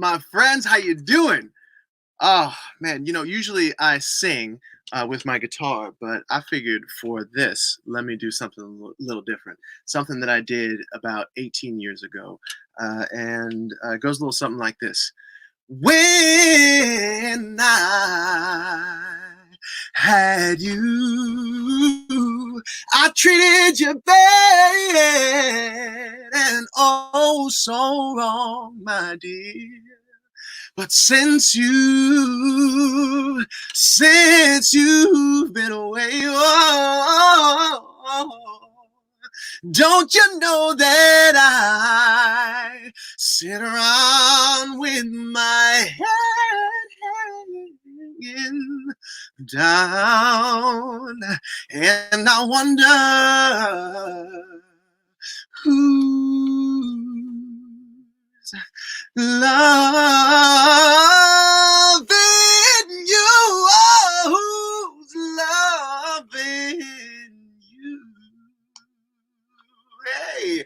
my friends? How you doing? Oh man, usually I sing with my guitar, but I figured for this, let me do something a little different. Something that I did about 18 years ago, and it goes a little something like this. When I had you, I treated you bad and oh so wrong, my dear. But since you've been away, don't you know that I sit around with my head hanging down, and I wonder who's loving you, oh, who's loving you. Hey,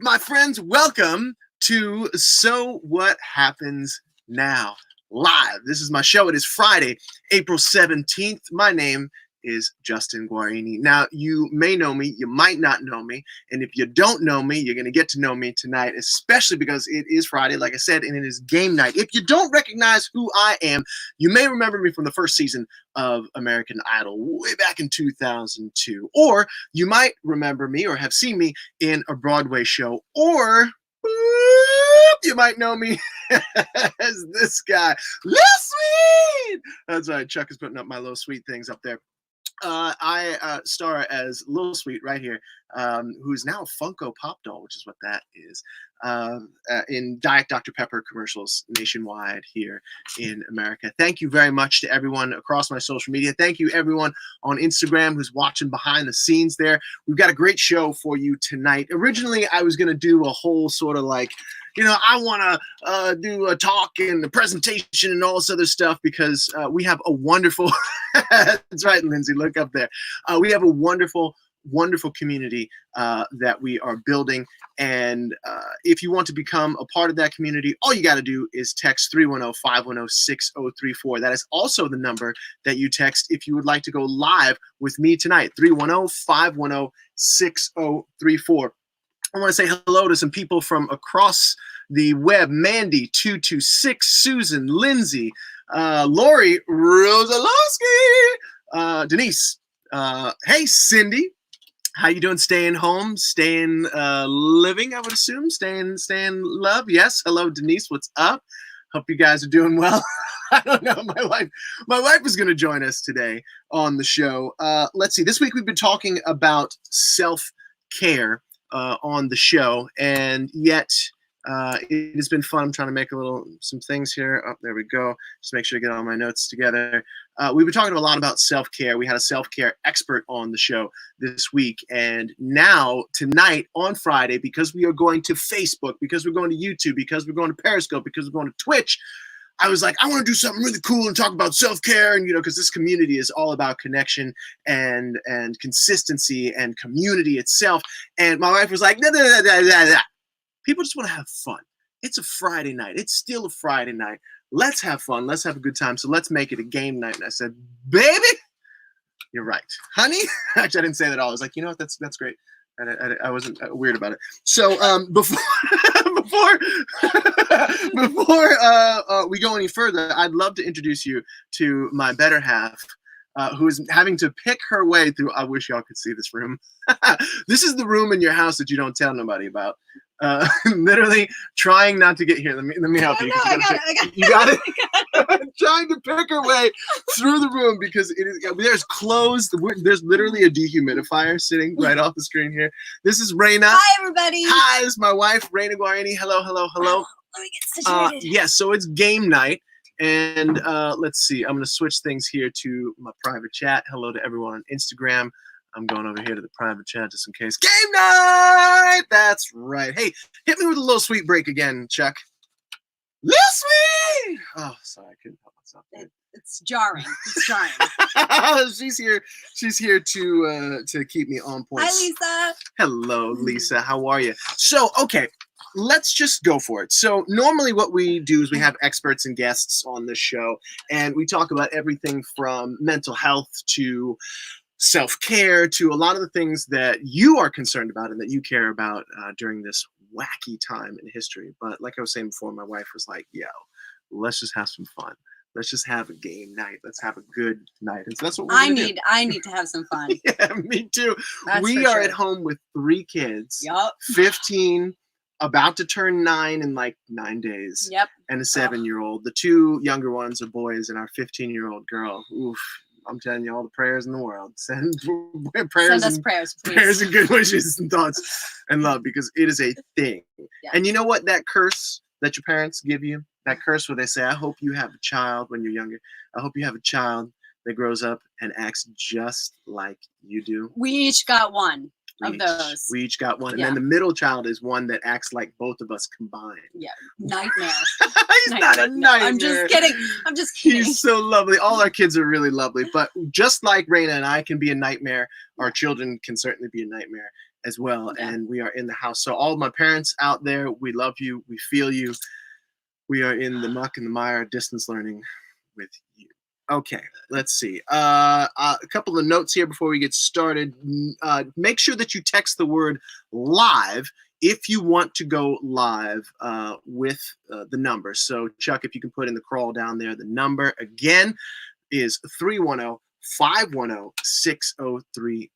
my friends, welcome to So What Happens Now Live. This is my show. It is Friday, April 17th. My name is Justin Guarini. Now, you may know me, you might not know me, and if you don't know me, you're going to get to know me tonight, especially because it is Friday, like I said, and it is game night. If you don't recognize who I am, you may remember me from the first season of American Idol way back in 2002, or you might remember me or have seen me in a Broadway show, or you might know me as this guy, Lil Sweet. That's right, Chuck is putting up my Lil Sweet things up there. I star as Lil Sweet right here, who's now a Funko Pop doll, which is what that is, in Diet Dr. Pepper commercials nationwide here in America. Thank you very much to everyone across my social media. Thank you everyone on Instagram who's watching behind the scenes there. We've got a great show for you tonight. Originally, I was going to do a whole sort of like, I want to do a talk and a presentation and all this other stuff because we have a wonderful, that's right, Lindsay, look up there. We have a wonderful community that we are building. And if you want to become a part of that community, all you got to do is text 310-510-6034. That is also the number that you text if you would like to go live with me tonight, 310-510-6034. I want to say hello to some people from across the web. Mandy, 226, Susan, Lindsay, Lori, Rosalowski, Denise. Hey, Cindy. How you doing? Staying home, staying living, I would assume. Staying love. Yes. Hello, Denise. What's up? Hope you guys are doing well. I don't know. My wife is going to join us today on the show. Let's see. This week we've been talking about self-care on the show, and yet it has been fun. I'm trying to make some things here. Oh, there we go. Just make sure to get all my notes together. We've been talking a lot about self-care. We had a self-care expert on the show this week, and now tonight on Friday, because we are going to Facebook, because we're going to YouTube, because we're going to Periscope, because we're going to Twitch, I was like, I want to do something really cool and talk about self-care, and because this community is all about connection and consistency and community itself. And my wife was like, nah. People just want to have fun. It's a Friday night. It's still a Friday night. Let's have fun. Let's have a good time. So let's make it a game night. And I said, baby, you're right, honey. Actually, I didn't say that at all. I was like, you know what? That's great. And I wasn't weird about it. So before we go any further, I'd love to introduce you to my better half, who is having to pick her way through. I wish y'all could see this room. This is the room in your house that you don't tell nobody about. Literally trying not to get here. Let me help you. I got it. You got it? Trying to pick her way through the room because there's clothes. There's literally a dehumidifier sitting right off the screen here. This is Raina. Hi, everybody. Hi, this is my wife, Raina Guarini. Hello. Oh, let me get situated. Yes, so it's game night. And let's see. I'm going to switch things here to my private chat. Hello to everyone on Instagram. I'm going over here to the private chat just in case. Game night! That's right. Hey, hit me with a Lil Sweet break again, Chuck. Lil Sweet! Oh, sorry, I couldn't help myself. It's jarring. She's here to keep me on point. Hi, Lisa. Hello, Lisa. How are you? So, okay. let's just go for it. So normally what we do is we have experts and guests on this show, and we talk about everything from mental health to self-care to a lot of the things that you are concerned about and that you care about during this wacky time in history. But like I was saying before, my wife was like, yo, let's just have some fun. Let's just have a game night. Let's have a good night. And so that's what we're gonna do. I need to have some fun. Yeah, me too. That's We for are sure. at home with 3 kids, Yup. 15, about to turn 9 in like 9 days, Yep. and a 7-year-old. The 2 younger ones are boys, and our 15-year-old girl. Oof, I'm telling you, all the prayers in the world. Send prayers, Send us and, prayers, please. prayers and good wishes and thoughts and love, because it is a thing. Yeah. And you know what? That curse that your parents give you, that curse where they say, I hope you have a child when you're younger. I hope you have a child that grows up and acts just like you do. We each got one We of each- those. We each got one. And Yeah. then the middle child is one that acts like both of us combined. Nightmare. He's not a No, nightmare. I'm just kidding. I'm just kidding. He's so lovely. All our kids are really lovely. But just like Raina and I can be a nightmare, our children can certainly be a nightmare as well. Yeah. And we are in the house. So all of my parents out there, we love you. We feel you. We are in the muck and the mire, distance learning with you. Okay, let's see. A couple of notes here before we get started. Make sure that you text the word live if you want to go live with the number. So, Chuck, if you can put in the crawl down there, the number again is 310-510-6034.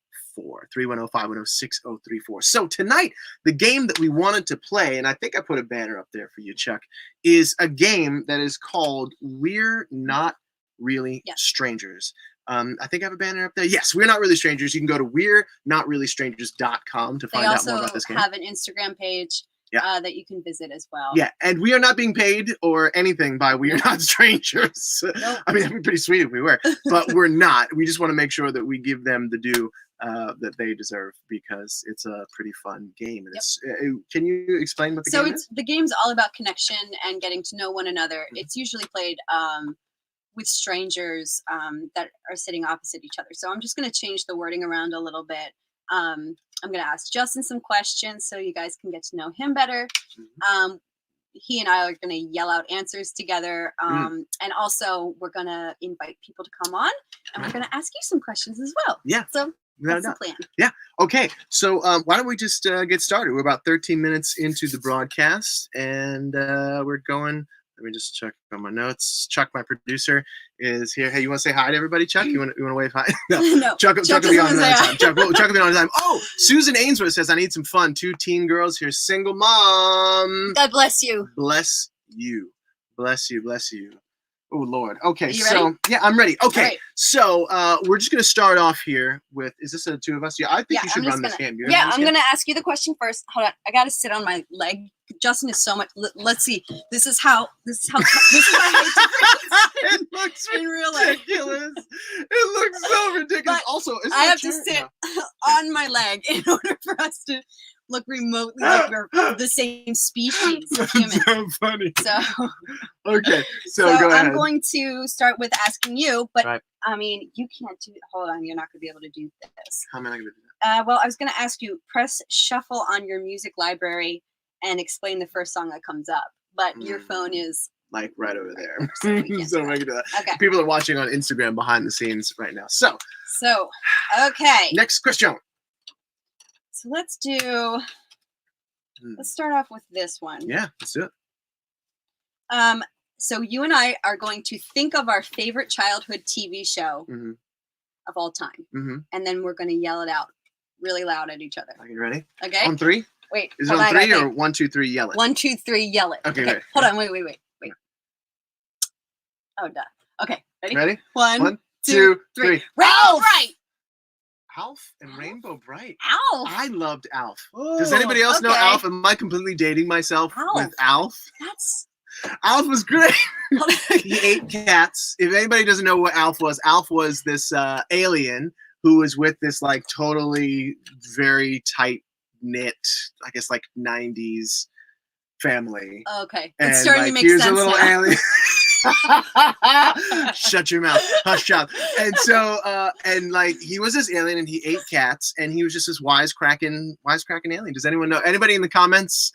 310-510-6034. So tonight, the game that we wanted to play, and I think I put a banner up there for you, Chuck, is a game that is called We're Not Really Yes. Strangers. I think I have a banner up there. Yes, We're Not Really Strangers. You can go to we'renotreallystrangers.com to They find out also more about this game. have an Instagram page Yeah. that you can visit as well. Yeah, and we are not being paid or anything by We Are Not Strangers. Nope. I mean, that'd be pretty sweet if we were, but we're not. We just want to make sure that we give them the due that they deserve, because it's a pretty fun game. And it's. Can you explain what the So game is? the game's all about connection and getting to know one another. Mhm. It's usually played with strangers that are sitting opposite each other. So I'm just going to change the wording around a little bit. I'm going to ask Justin some questions so you guys can get to know him better. He and I are going to yell out answers together. And also, we're going to invite people to come on, and we're going to ask you some questions as well. Yeah. So Without a that's the doubt. plan. Okay, so why don't we just get started? We're about 13 minutes into the broadcast, and we're going. Let me just check on my notes. Chuck, my producer, is here. Hey, you want to say hi to everybody, Chuck? You want to wave hi? No. No, Chuck will be doesn't on wanna another say time. Chuck will be on another time. Oh, Susan Ainsworth says, I need some fun. 2 teen girls here. Single mom. God bless you. Bless you. Bless you. Bless you. Oh, Lord. Okay, You so, ready? yeah, I'm ready. Okay, All right. so we're just going to start off here with, is this the 2 of us? Yeah, I think Yeah, you should I'm just run this gonna- game. You Yeah, run this I'm game? going to ask you the question first. Hold on. I got to sit on my leg. Justin is so much. Let's see. This is how this is my height It looks difference in real life. ridiculous. It looks so ridiculous. But Also, isn't I that have to true? sit No. on my leg in order for us to look remotely like we're the same species of human. So funny. So, Okay, so so go ahead. I'm going to start with asking you, but Right. I mean, you can't do. Hold on, you're not going to be able to do this. How am I going to do that? Well, I was going to ask you, press shuffle on your music library and explain the first song that comes up. But your phone is Like right over there. So we can't So do I'm going to do that. okay. People are watching on Instagram behind the scenes right now. So, So, okay. next question. So let's do. Let's start off with this one. Yeah, let's do it. So you and I are going to think of our favorite childhood TV show Mm-hmm. of all time, Mm-hmm. and then we're going to yell it out really loud at each other. Are you ready? Okay. On 3? Wait. Is it hold on I gotta 3 or think. 1, 2, 3, yell it? 1, 2, 3, yell it. Okay, ready. Hold on. Wait. Oh, duh. Okay. Ready? Ready? 1, 1, 2, 2, 3. 3. Ralph! Right. Alf and Rainbow Bright. Alf. I loved Alf. Does anybody else know okay. Alf? Am I completely dating myself with Alf? That's. Alf was great. He ate cats. If anybody doesn't know what Alf was this alien who was with this like totally very tight knit, I guess like 90s family. Okay. And It's starting like, to make he was sense a little now. alien. Shut your mouth. Hush up. And so, and like, he was this alien and he ate cats and he was just this wisecracking alien. Does anyone know? Anybody in the comments?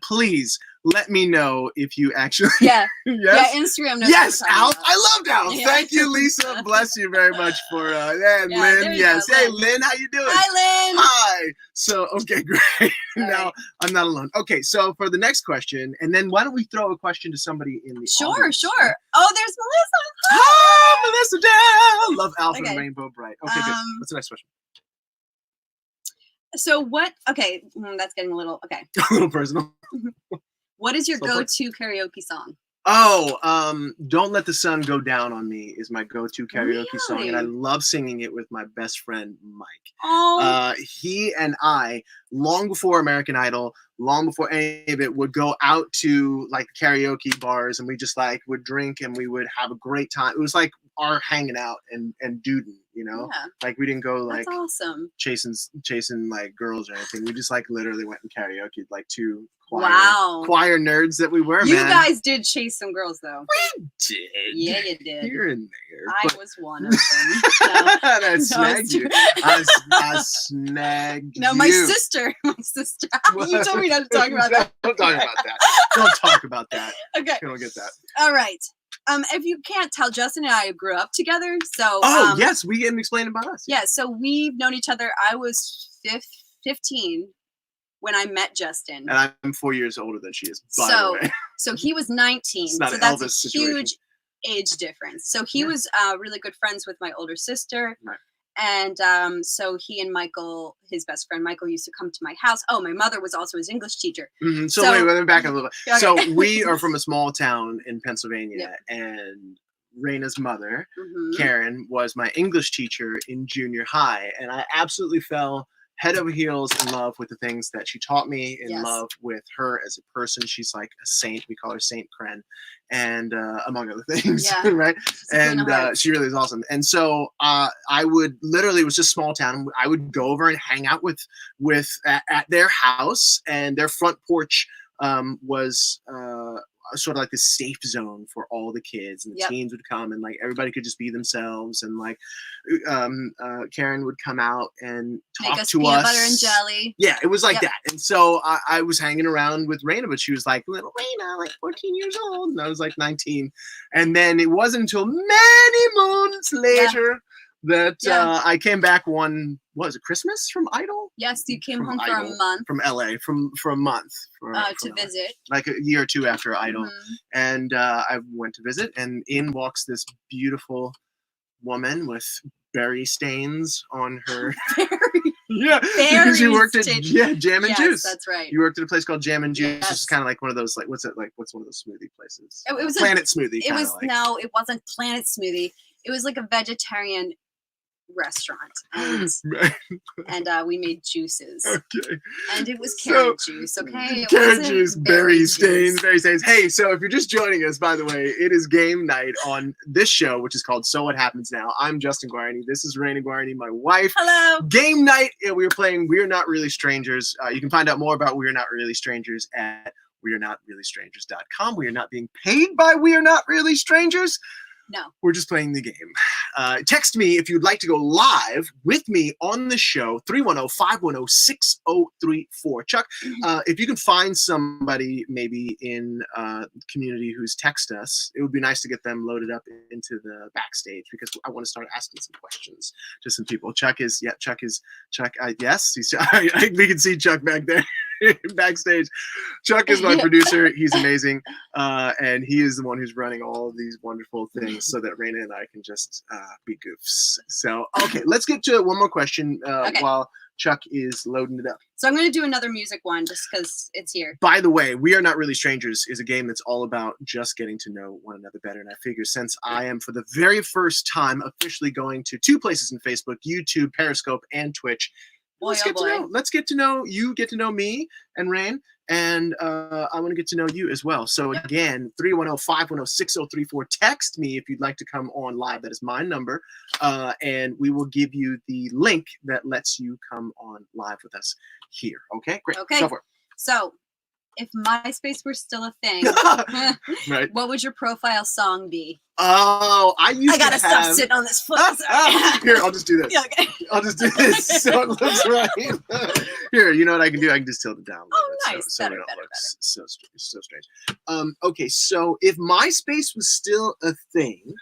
Please let me know if you actually. Yeah. Yes. Yeah, Instagram knows. Yes, what we're Alf. talking I loved Alf. Yeah. Thank you, Lisa. Bless you very much for Yeah, and there Lynn. you Yes. go, Hey, Lynn. Lynn, how you doing? about. Hi, Lynn. Hi. So, okay, great. Now right. I'm not alone. Okay, so for the next question, and then why don't we throw a question to somebody in the Sure, audience? sure. Oh, there's Melissa. Hi, Melissa Down. Love Alf and Okay. Rainbow Bright. Okay, good. Um, What's the next question? So what? Okay, that's getting a little. Okay, A little personal. what is your So far. go-to karaoke song? Oh, Don't Let the Sun Go Down on Me is my go-to karaoke song, and I Really? love singing it with my best friend Mike. Oh, He and I, long before American Idol, long before any of it, would go out to like karaoke bars and we just like would drink and we would have a great time. It was like our hanging out and duding, you know? yeah, Like we didn't go like that's awesome. chasing like girls or anything. We just like literally went and karaoke like two Wow. choir nerds that we were, You man. guys did chase some girls, though. We did. Yeah, you did. Here and there. I but- was one of them. No, that no, snagged it's you. true. I snagged No, you. my sister. My sister. You told me not to talk about that. Don't talk about that. Don't talk about that. Okay. You don't get that. All right. If you can't tell, Justin and I grew up together. So Oh, yes. We can explain about us. yeah, so we've known each other. I was 15 when I met Justin. And I'm 4 years older than she is, by So- the way. So he was 19. It's not So an that's Elvis a situation. huge age difference. So he Yeah. was really good friends with my older sister. Right. And so he and Michael, his best friend Michael, used to come to my house. Oh, my mother was also his English teacher. Mhm. So, So- wait, let me back up a little bit. Okay. So we are from a small town in Pennsylvania, Yep. and Raina's mother, Mhm. Karen, was my English teacher in junior high, and I absolutely fell head over heels in love with the things that she taught me, in Yes. love with her as a person. She's like a saint. We call her Saint Kren, and among other things, Yeah. right? She's a queen of And hearts. she really is awesome. And so I would literally, it was just small town. I would go over and hang out with at their house, and their front porch was sort of like this safe zone for all the kids, and the Yep. teens would come and like everybody could just be themselves, and like Karen would come out and talk Make us to peanut us. butter and jelly. Yeah, it was like Yep. that. And so I was hanging around with Raina, but she was like little Raina, like 14 years old, and I was like 19. And then it wasn't until many moons later that Yeah. I came back was it Christmas from Idol? Yes, you came From home for Idol. a month From LA, from a month. to from LA. visit. Like a year or two after Idol. Mhm. And I went to visit, and in walks this beautiful woman with berry stains on her. Yeah, because you Berry worked at stains. Jam and Yes, Juice. that's right. You worked at a place called Jam and Juice. It's Yes. kind of like one of those, like, what's one of those smoothie places? It was a- Planet Smoothie. It kinda was like. no, it wasn't Planet Smoothie. It was like a vegetarian restaurant, and Right, we made juices, okay. and it was So, carrot juice. Okay, it Carrot wasn't juice, berry stains. Hey, so if you're just joining us, by the way, it is game night on this show, which is called So What Happens Now. I'm Justin Guarini. This is Raina Guarini, my wife. Hello. Game night. We were playing We're Not Really Strangers. You can find out more about We're Not Really Strangers at wearenotreallystrangers.com. We are not being paid by We Are Not Really Strangers. No. We're just playing the game. Text me if you'd like to go live with me on the show, 310-510-6034. Chuck, if you can find somebody maybe in the community who's text us, it would be nice to get them loaded up into the backstage, because I want to start asking some questions to some people. Chuck, yes, we can see Chuck back there. Backstage. Chuck is my producer. He's amazing. And he is the one who's running all of these wonderful things so that Raina and I can just be goofs. So, okay, let's get to one more question Okay. while Chuck is loading it up. So I'm going to do another music one just because it's here. By the way, We Are Not Really Strangers is a game that's all about just getting to know one another better. And I figure since I am for the very first time officially going to two places in Facebook, YouTube, Periscope, and Twitch, Boy, let's oh get to boy. know. Let's get to know you. Get to know me and Rain, and I want to get to know you as well. So again, 310-510-6034. Text me if you'd like to come on live. That is my number, and we will give you the link that lets you come on live with us here. Okay, great. Okay. Go for it. So if MySpace were still a thing, Right. what would your profile song be? Oh, I gotta stop sitting on this foot. Here, I'll just do this. Yeah, okay. I'll just do this so it looks right. Here, you know what I can do? I can just tilt it down a little Oh, bit nice. so Better, we don't better, look so strange. Okay, so if MySpace was still a thing,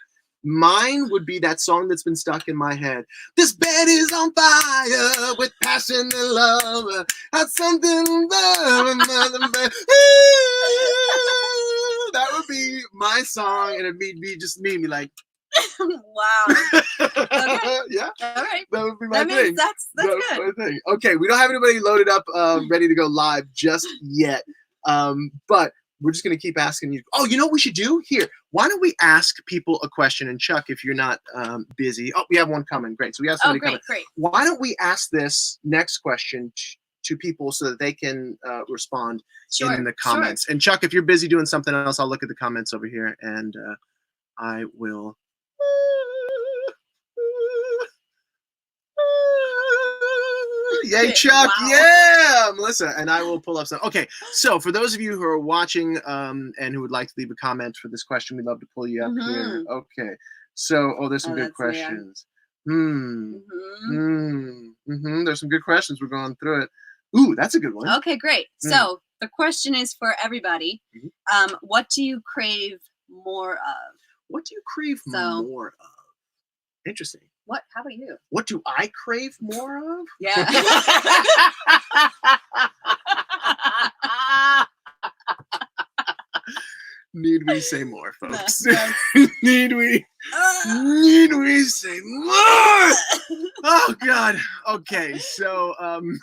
mine would be that song that's been stuck in my head. This bed is on fire with passion and love. Had something above another bed. That would be my song, and it'd be just me, be like, Wow. yeah, All right. that would be my That thing. means that's That was good. my thing. Okay, we don't have anybody loaded up, ready to go live just yet. But we're just gonna keep asking you. Oh, you know what we should do? Here, why don't we ask people a question? And Chuck, if you're not busy, oh, we have one coming. Great. So we have Oh, somebody coming. great. Why don't we ask this next question to people so that they can respond Sure. in the comments? And Chuck, if you're busy doing something else, I'll look at the comments over here and I will. Yay, Chuck! Wow. Yeah, Melissa, and I will pull up some. Okay, so for those of you who are watching and who would like to leave a comment for this question, we'd love to pull you up here. Okay, so there's some good that's weird. questions. Mhm. There's some good questions. We're going through it. Ooh, that's a good one. Okay, great. So the question is for everybody. What do you crave more of? What do you crave more of? Interesting. What? How about you? What do I crave more of? Yeah. Need we say more, folks? Yes. Need we say more? Oh God. Okay, so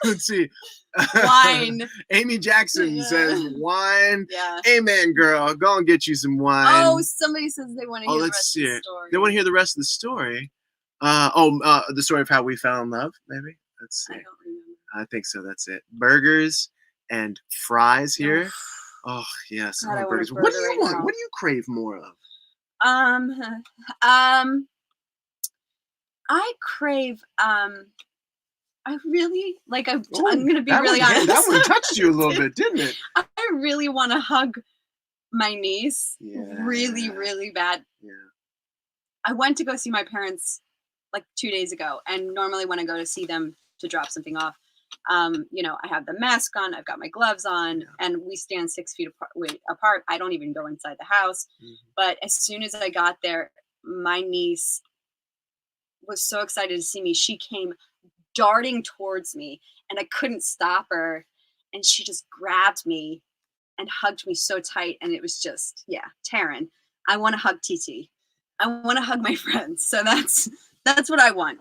let's see. Wine. Amy Jackson says wine. Yeah. Amen, girl. Go and get you some wine. Oh, somebody says they want to hear the let's rest see of the it. story. They want to hear the rest of the story. The story of how we fell in love, maybe. Let's see. I don't remember. I think so. That's it. Burgers and fries here. Oh yes, God, I want a burgers. What do burger you right want? now. What do you crave more of? I crave I really like I'm Oh, gonna be that really one, honest. That one touched you a little bit, didn't it? I really want to hug my niece really, Yeah. really bad. Yeah. I went to go see my parents like 2 days ago, and normally when I go to see them to drop something off, I have the mask on, I've got my gloves on, and we stand 6 feet apart. I don't even go inside the house. But as soon as I got there, my niece was so excited to see me. She came darting towards me, and I couldn't stop her. And she just grabbed me and hugged me so tight. And it was just, Taryn, I want to hug TT. I want to hug my friends. So that's what I want.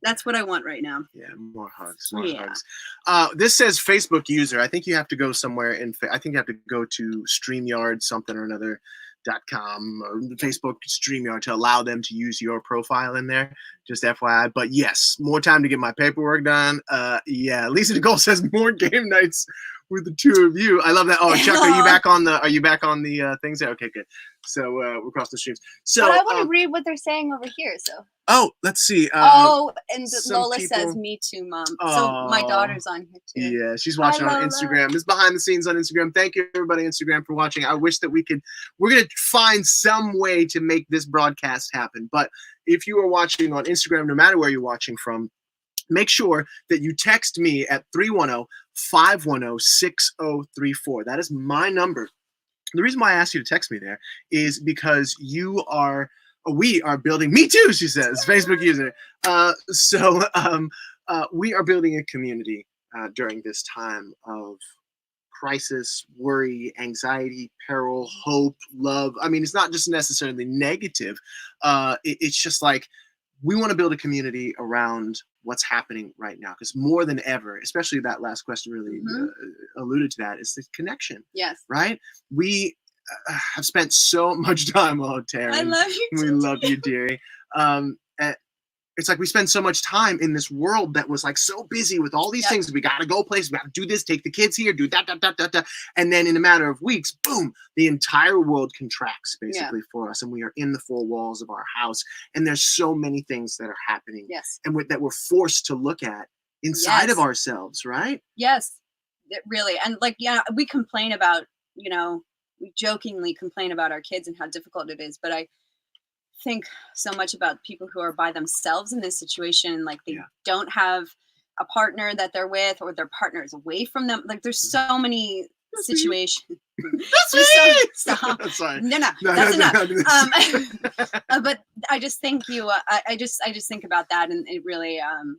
That's what I want right now. Yeah, more hugs. This says Facebook user. I think you have to go somewhere I think you have to go to StreamYard something or another .com or Facebook StreamYard to allow them to use your profile in there. Just FYI. But yes, more time to get my paperwork done. Lisa Nicole says more game nights with the two of you. I love that. Oh, Chuck, are you back on the things there? Okay, good. So we're across the streams. So but I want to read what they're saying over here. So. Oh, let's see. And Lola people... says, "Me too, Mom." So my daughter's on here too. Yeah, she's watching on Instagram. This is behind the scenes on Instagram. Thank you, everybody, on Instagram, for watching. I wish that we're gonna find some way to make this broadcast happen. But if you are watching on Instagram, no matter where you're watching from, make sure that you text me at 310-510-6034. That is my number. The reason why I asked you to text me there is because we are building. Me too, she says. Facebook user. We are building a community during this time of crisis, worry, anxiety, peril, hope, love. I mean, it's not just necessarily negative. It's just like we want to build a community around what's happening right now, because more than ever, especially that last question really alluded to that, is the connection. Yes. Right? We have spent so much time. Oh, Taryn, I love you. We love you, dearie. It's like we spend so much time in this world that was like so busy with all these things. We got to go places. We got to do this, take the kids here, do that. And then in a matter of weeks, boom, the entire world contracts basically for us. And we are in the four walls of our house. And there's so many things that are happening. Yes. And that we're forced to look at inside of ourselves, right? Yes. it really, and like, yeah, we complain about, we jokingly complain about our kids and how difficult it is, but I think so much about people who are by themselves in this situation, like they Yeah. don't have a partner that they're with, or their partner is away from them. Like there's so many situations. There's stop. Sorry. No, No, that's no, enough. no. But I just think I just think about that, and it really, oh,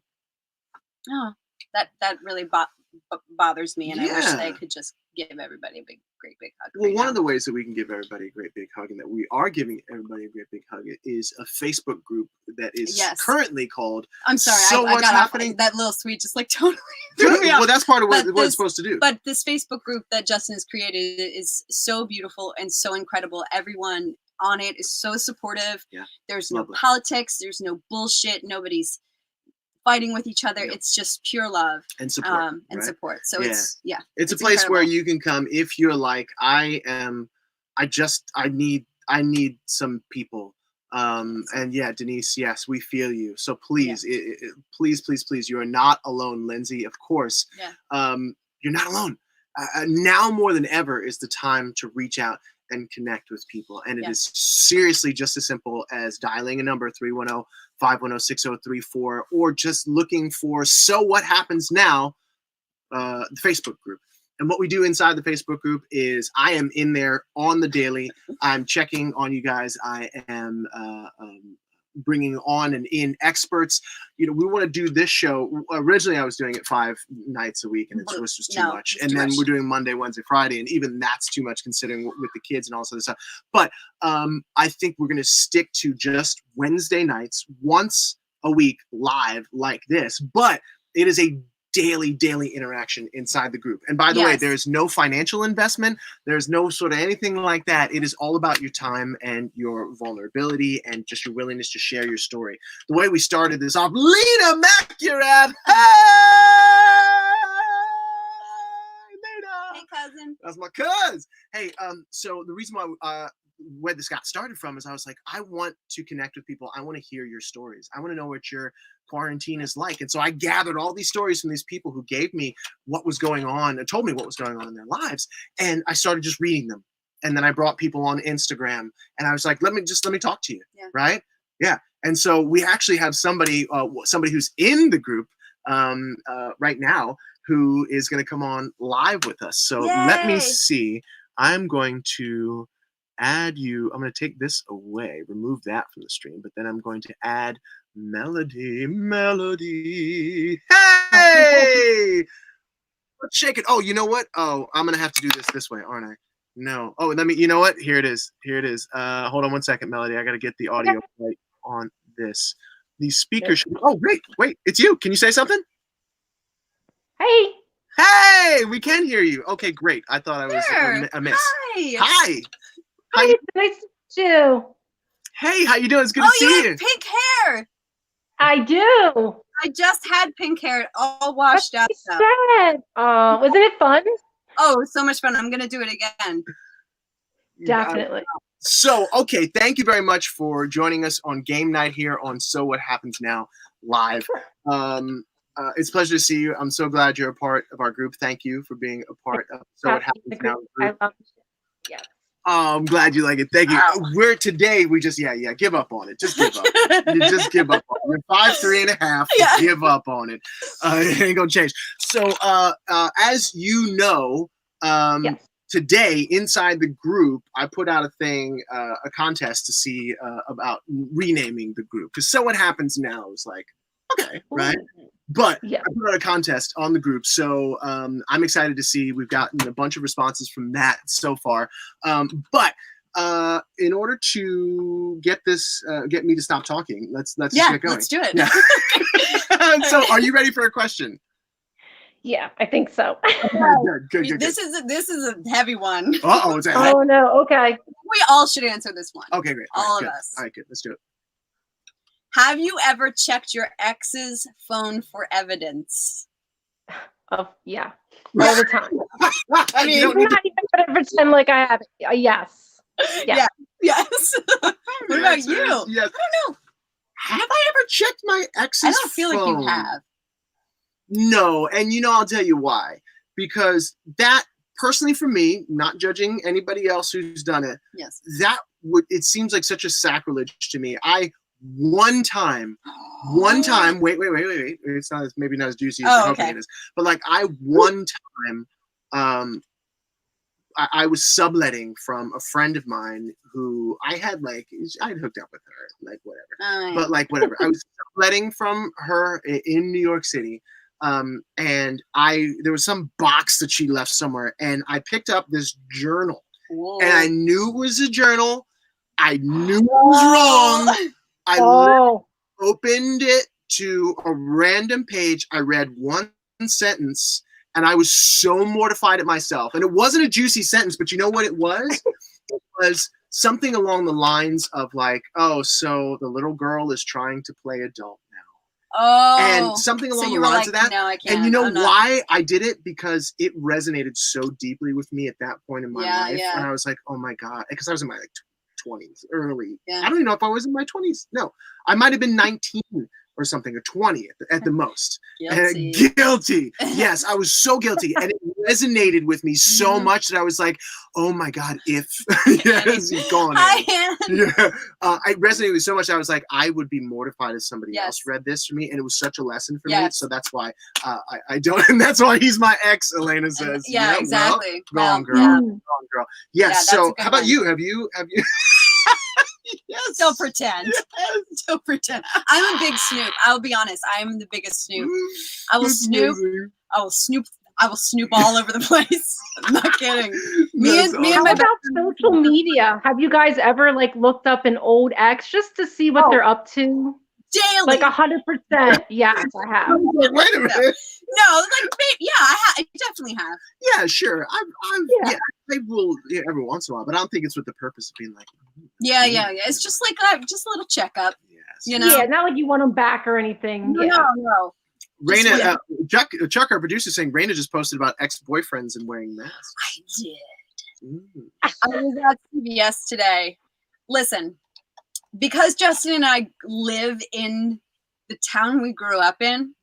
that really bothers me, and I wish that I Yeah. could just give everybody a great big hug. Well, right one now. of the ways that we can give everybody a great big hug, and that we are giving everybody a great big hug, is a Facebook group that is Yes. currently called I'm sorry, So I What's got off Happening? that little sweet, just like totally threw Good. me off. Well, that's part of what, But what this- it's supposed to do. But this Facebook group that Justin has created is so beautiful and so incredible. Everyone on it is so supportive. Yeah. There's no Lovely. politics. There's no bullshit. Nobody's fighting with each other. Yeah. It's just pure love And support. and right? support. So Yeah. it's It's a place where incredible. you can come if you're like, I need some people. And yeah, Denise, yes, we feel you. So please, please, you are not alone, Lindsay. Of course, Yeah. You're not alone. Now more than ever is the time to reach out and connect with people. And it is seriously just as simple as dialing a number 310-510-6034, or just looking for So What Happens Now, the Facebook group. And what we do inside the Facebook group is I am in there on the daily. I'm checking on you guys. I am bringing on and in experts. We want to do this show. Originally, I was doing it 5 nights a week, and it was just too much. And then we're doing Monday, Wednesday, Friday, and even that's too much considering with the kids and all this other stuff. But I think we're going to stick to just Wednesday nights, once a week, live like this. But it is a daily interaction inside the group. And by the way, there's no financial investment. There's no sort of anything like that. It is all about your time and your vulnerability and just your willingness to share your story. The way we started this off, Lena Macurat. Hey, cousin. That's my cuz. Hey, so the reason why where this got started from is I was like, I want to connect with people. I want to hear your stories. I want to know what your quarantine is like. And so I gathered all these stories from these people who gave me what was going on and told me what was going on in their lives. And I started just reading them. And then I brought people on Instagram, and I was like, let me talk to you. Yeah. Right. Yeah. And so we actually have somebody who's in the group right now who is going to come on live with us. So let me Yay. see. I'm going to add you. I'm going to take this away, remove that from the stream, but then I'm going to add Melody. Hey! Let's shake it. Oh, you know what? Oh, I'm going to have to do this way, aren't I? No. Oh, you know what? Here it is. Hold on one second, Melody. I got to get the audio right on this. These speakers. Oh, great. Wait, it's you. Can you say something? Hey. Hey, we can hear you. Okay, great. I thought I was a miss. Hi. Hi. Hi. Nice to meet you. Hey, how you doing? It's good to see you you. have pink hair. I do. I just had pink hair, all washed out. Wasn't it fun? Oh, so much fun. I'm going to do it again. Definitely. So, okay, thank you very much for joining us on game night here on So What Happens Now live. It's a pleasure to see you. I'm so glad you're a part of our group. Thank you for being a part of So What Happens Now group. I love it. Yeah. Oh, I'm glad you like it. Thank you. We just give up on it. Just give up. You just give up on it. You're 5'3.5". Yeah. Give up on it. It ain't gonna change. So as you know, Yes. today inside the group, I put out a thing, a contest to see about renaming the group. Because So What Happens Now is like, okay, right? But Yeah. I put out a contest on the group, so I'm excited to see. We've gotten a bunch of responses from that so far. But in order to get me to stop talking, let's just get going. Let's do it. Yeah. So, are you ready for a question? Yeah, I think so. Good. This is a heavy one. Uh-oh, it's a Oh no. Okay. We all should answer this one. Okay, great. All right, of good. us. All right, good. Let's do it. Have you ever checked your ex's phone for evidence? Yeah. All the time. I mean, I'm not even gonna pretend like I have. Yes. Yeah. Yes. What about you? Yes. I don't know. Have I ever checked my ex's I don't feel like phone? you have. No, and I'll tell you why. because that personally for me, not judging anybody else who's done it, Yes. that would it seems like such a sacrilege to me. I one time, wait. It's not maybe not as juicy as Oh, I'm hoping okay. it is, but like I one time, I was subletting from a friend of mine who I had hooked up with her, like whatever. Oh, yeah. But like whatever. I was subletting from her in New York City. And there was some box that she left somewhere, and I picked up this journal, Whoa. and I knew it was a journal. I knew it was wrong. I Oh, opened it to a random page. I read one sentence, and I was so mortified at myself. And it wasn't a juicy sentence, but you know what it was? It was something along the lines of like, oh, so the little girl is trying to play adult now. Oh. And something So along you the were lines like, of that. no, I can't. And you know I'm not- why I did it? Because it resonated so deeply with me at that point in my life. Yeah. And I was like, oh my God. Because I was in my 20s, early. Yeah. I don't even know if I was in my 20s. No, I might have been 19 or something, or 20 at the most. Guilty. Guilty. Yes, I was so guilty. And it resonated with me so Mhm. much that I was like, oh my God, if. Yes, he's going Hi, in. Anne. Yeah. It resonated with me so much. I was like, I would be mortified if somebody Yes. else read this for me. And it was such a lesson for me. Yes. So that's why I don't. And that's why he's my ex, Elena says. Yeah, well, exactly. wrong girl. Yeah. mm. wrong girl. Yeah, Yes. that's a So good how about one. you? Have you? Yes. Don't pretend. Don't pretend. I'm a big Snoop. I'll be honest. I am the biggest Snoop. I will That's snoop. amazing. I will snoop. I will snoop all over the place. I'm not kidding. Me That's and How my awesome. about social media? Have you guys ever like looked up an old ex just to see what Oh. they're up to? daily. Like 100%. Yes, I have. Wait a minute. No, like yeah, I definitely have. Yeah, sure. Yeah. I will every once in a while, but I don't think it's with the purpose of being like. Yeah. It's just like just a little checkup. Yes. You know? Yeah, not like you want them back or anything. Yeah. No. Raina, Just Chuck, our producer, saying Raina just posted about ex-boyfriends and wearing masks. I did. Mm. I was at CVS today. Listen, because Justin and I live in the town we grew up in,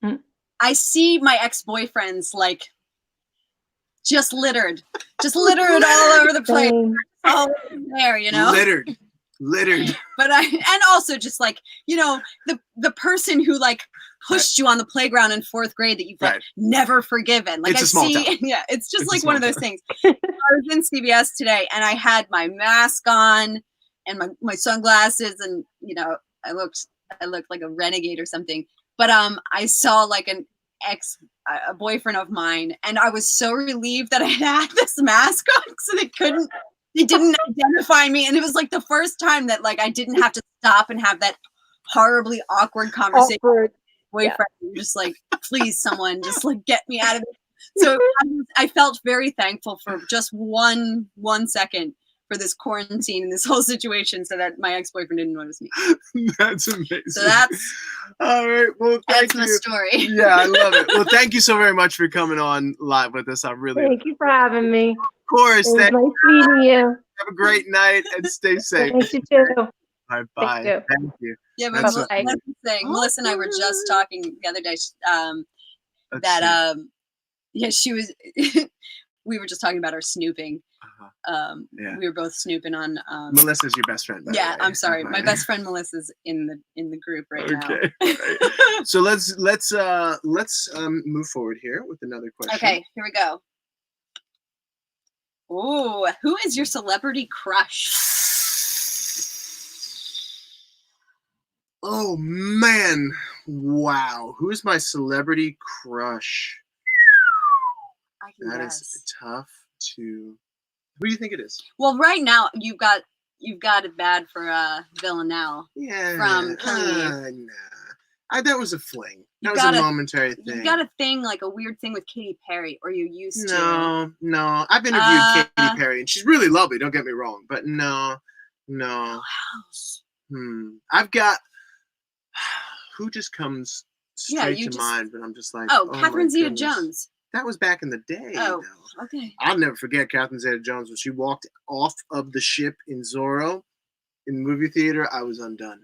Mm. I see my ex-boyfriends like just littered all over the place, Same. all there, you know. Littered. But and also just like, you know, the person who like pushed you on the playground in 4th grade that you've like Right. never forgiven. Like It's I a small see, town. yeah, it's just It's a like one of small those things. I was in CVS today and I had my mask on and my sunglasses, and you know, I looked like a renegade or something. But I saw like a boyfriend of mine, and I was so relieved that I had this mask on so they didn't identify me. And it was like the first time that like I didn't have to stop and have that horribly awkward conversation Awkward. with my boyfriend. You're just like, please, someone just like get me out of it. So I felt very thankful for just one second for this quarantine and this whole situation, so that my ex-boyfriend didn't notice me. That's amazing. So that's all right. Well, thank my you. story. Yeah, I love it. Well, thank you so very much for coming on live with us. I really, of Thank you for having me. course. It was Thank nice meeting you. Have a great night and stay safe. Thanks, you too. All right, bye. you. Thank you. Yeah, but That's what- Melissa and I were just talking the other day Let's that see. yeah, she was we were just talking about our snooping. Uh-huh. Yeah. We were both snooping on Melissa's your best friend. by the yeah, way. I'm sorry. My Okay. best friend Melissa's in the group right Okay. now. Right. So let's move forward here with another question. Okay, here we go. Ooh, who is your celebrity crush? Oh man. Wow. Who's my celebrity crush? I can That guess. is tough to. Who do you think it is? Well, right now you've got it bad for Villanelle. Yeah. From Killing Eve. Nah. That was a fling. That You was a gotta- momentary thing. You've got a thing, like a weird thing with Katy Perry, or you used to. No. I've interviewed Uh, Katy Perry, and she's really lovely. Don't get me wrong, but no. House. I've got who just comes Yeah, straight you to just- mind, but I'm just like, Oh, my Catherine goodness. Zeta-Jones. That was back in the day. Oh. though. Okay. I'll never forget Catherine Zeta-Jones when she walked off of the ship in Zorro in the movie theater. I was undone.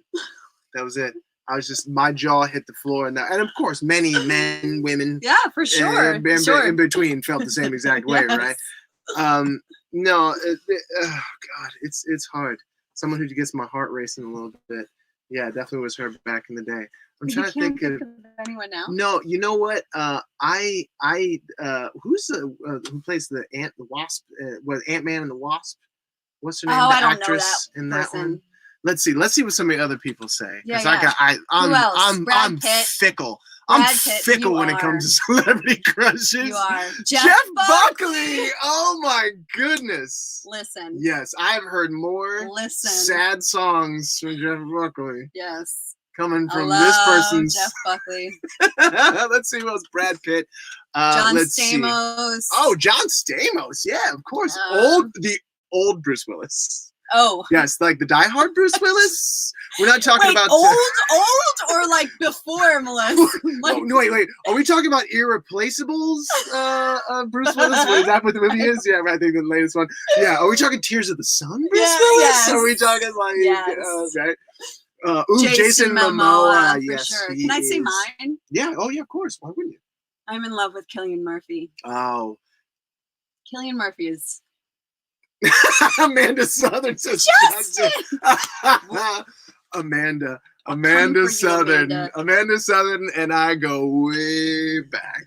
That was it. I was just, my jaw hit the floor, and of course, many men, women, Yeah, for sure. in between felt the same exact way, right? Yes. No, oh God, it's hard. Someone who gets my heart racing a little bit. Yeah, definitely was her back in the day. I'm You trying to can't think of. anyone now. No, you know what? Who's the who plays the Wasp? Was Ant-Man and the Wasp? What's her name? Oh, The I don't know actress that in that one. person. Let's see what some of the other people say. Yeah, Because yeah. Who else? I'm Brad Pitt. fickle. Brad I'm Pitt, fickle you when it comes to celebrity crushes. You are. Jeff Buckley. Oh my goodness. Listen. Yes, I've heard more Listen. sad songs from Jeff Buckley Yes. coming I from love this person's. Jeff Buckley. Let's see what's Brad Pitt. John Let's see. Stamos. Oh, John Stamos. Yeah, of course. The old Bruce Willis. Oh. Yes, like the Die Hard Bruce Willis. We're not talking Wait, about old or like before Melissa? Like, no, wait. Are we talking about Irreplaceables? Bruce Willis. Is that what the movie is? Yeah, I think the latest one. Yeah. Are we talking Tears of the Sun? Bruce Willis. Yes. Are we talking like? Yes. Okay. Jason Momoa. for Yes. sure. Can I say mine? Yeah. Oh yeah. Of course. Why wouldn't you? I'm in love with Cillian Murphy. Oh. Cillian Murphy is. Amanda Southern says Justin. Amanda for you, Southern. Amanda. Amanda Southern and I go way back.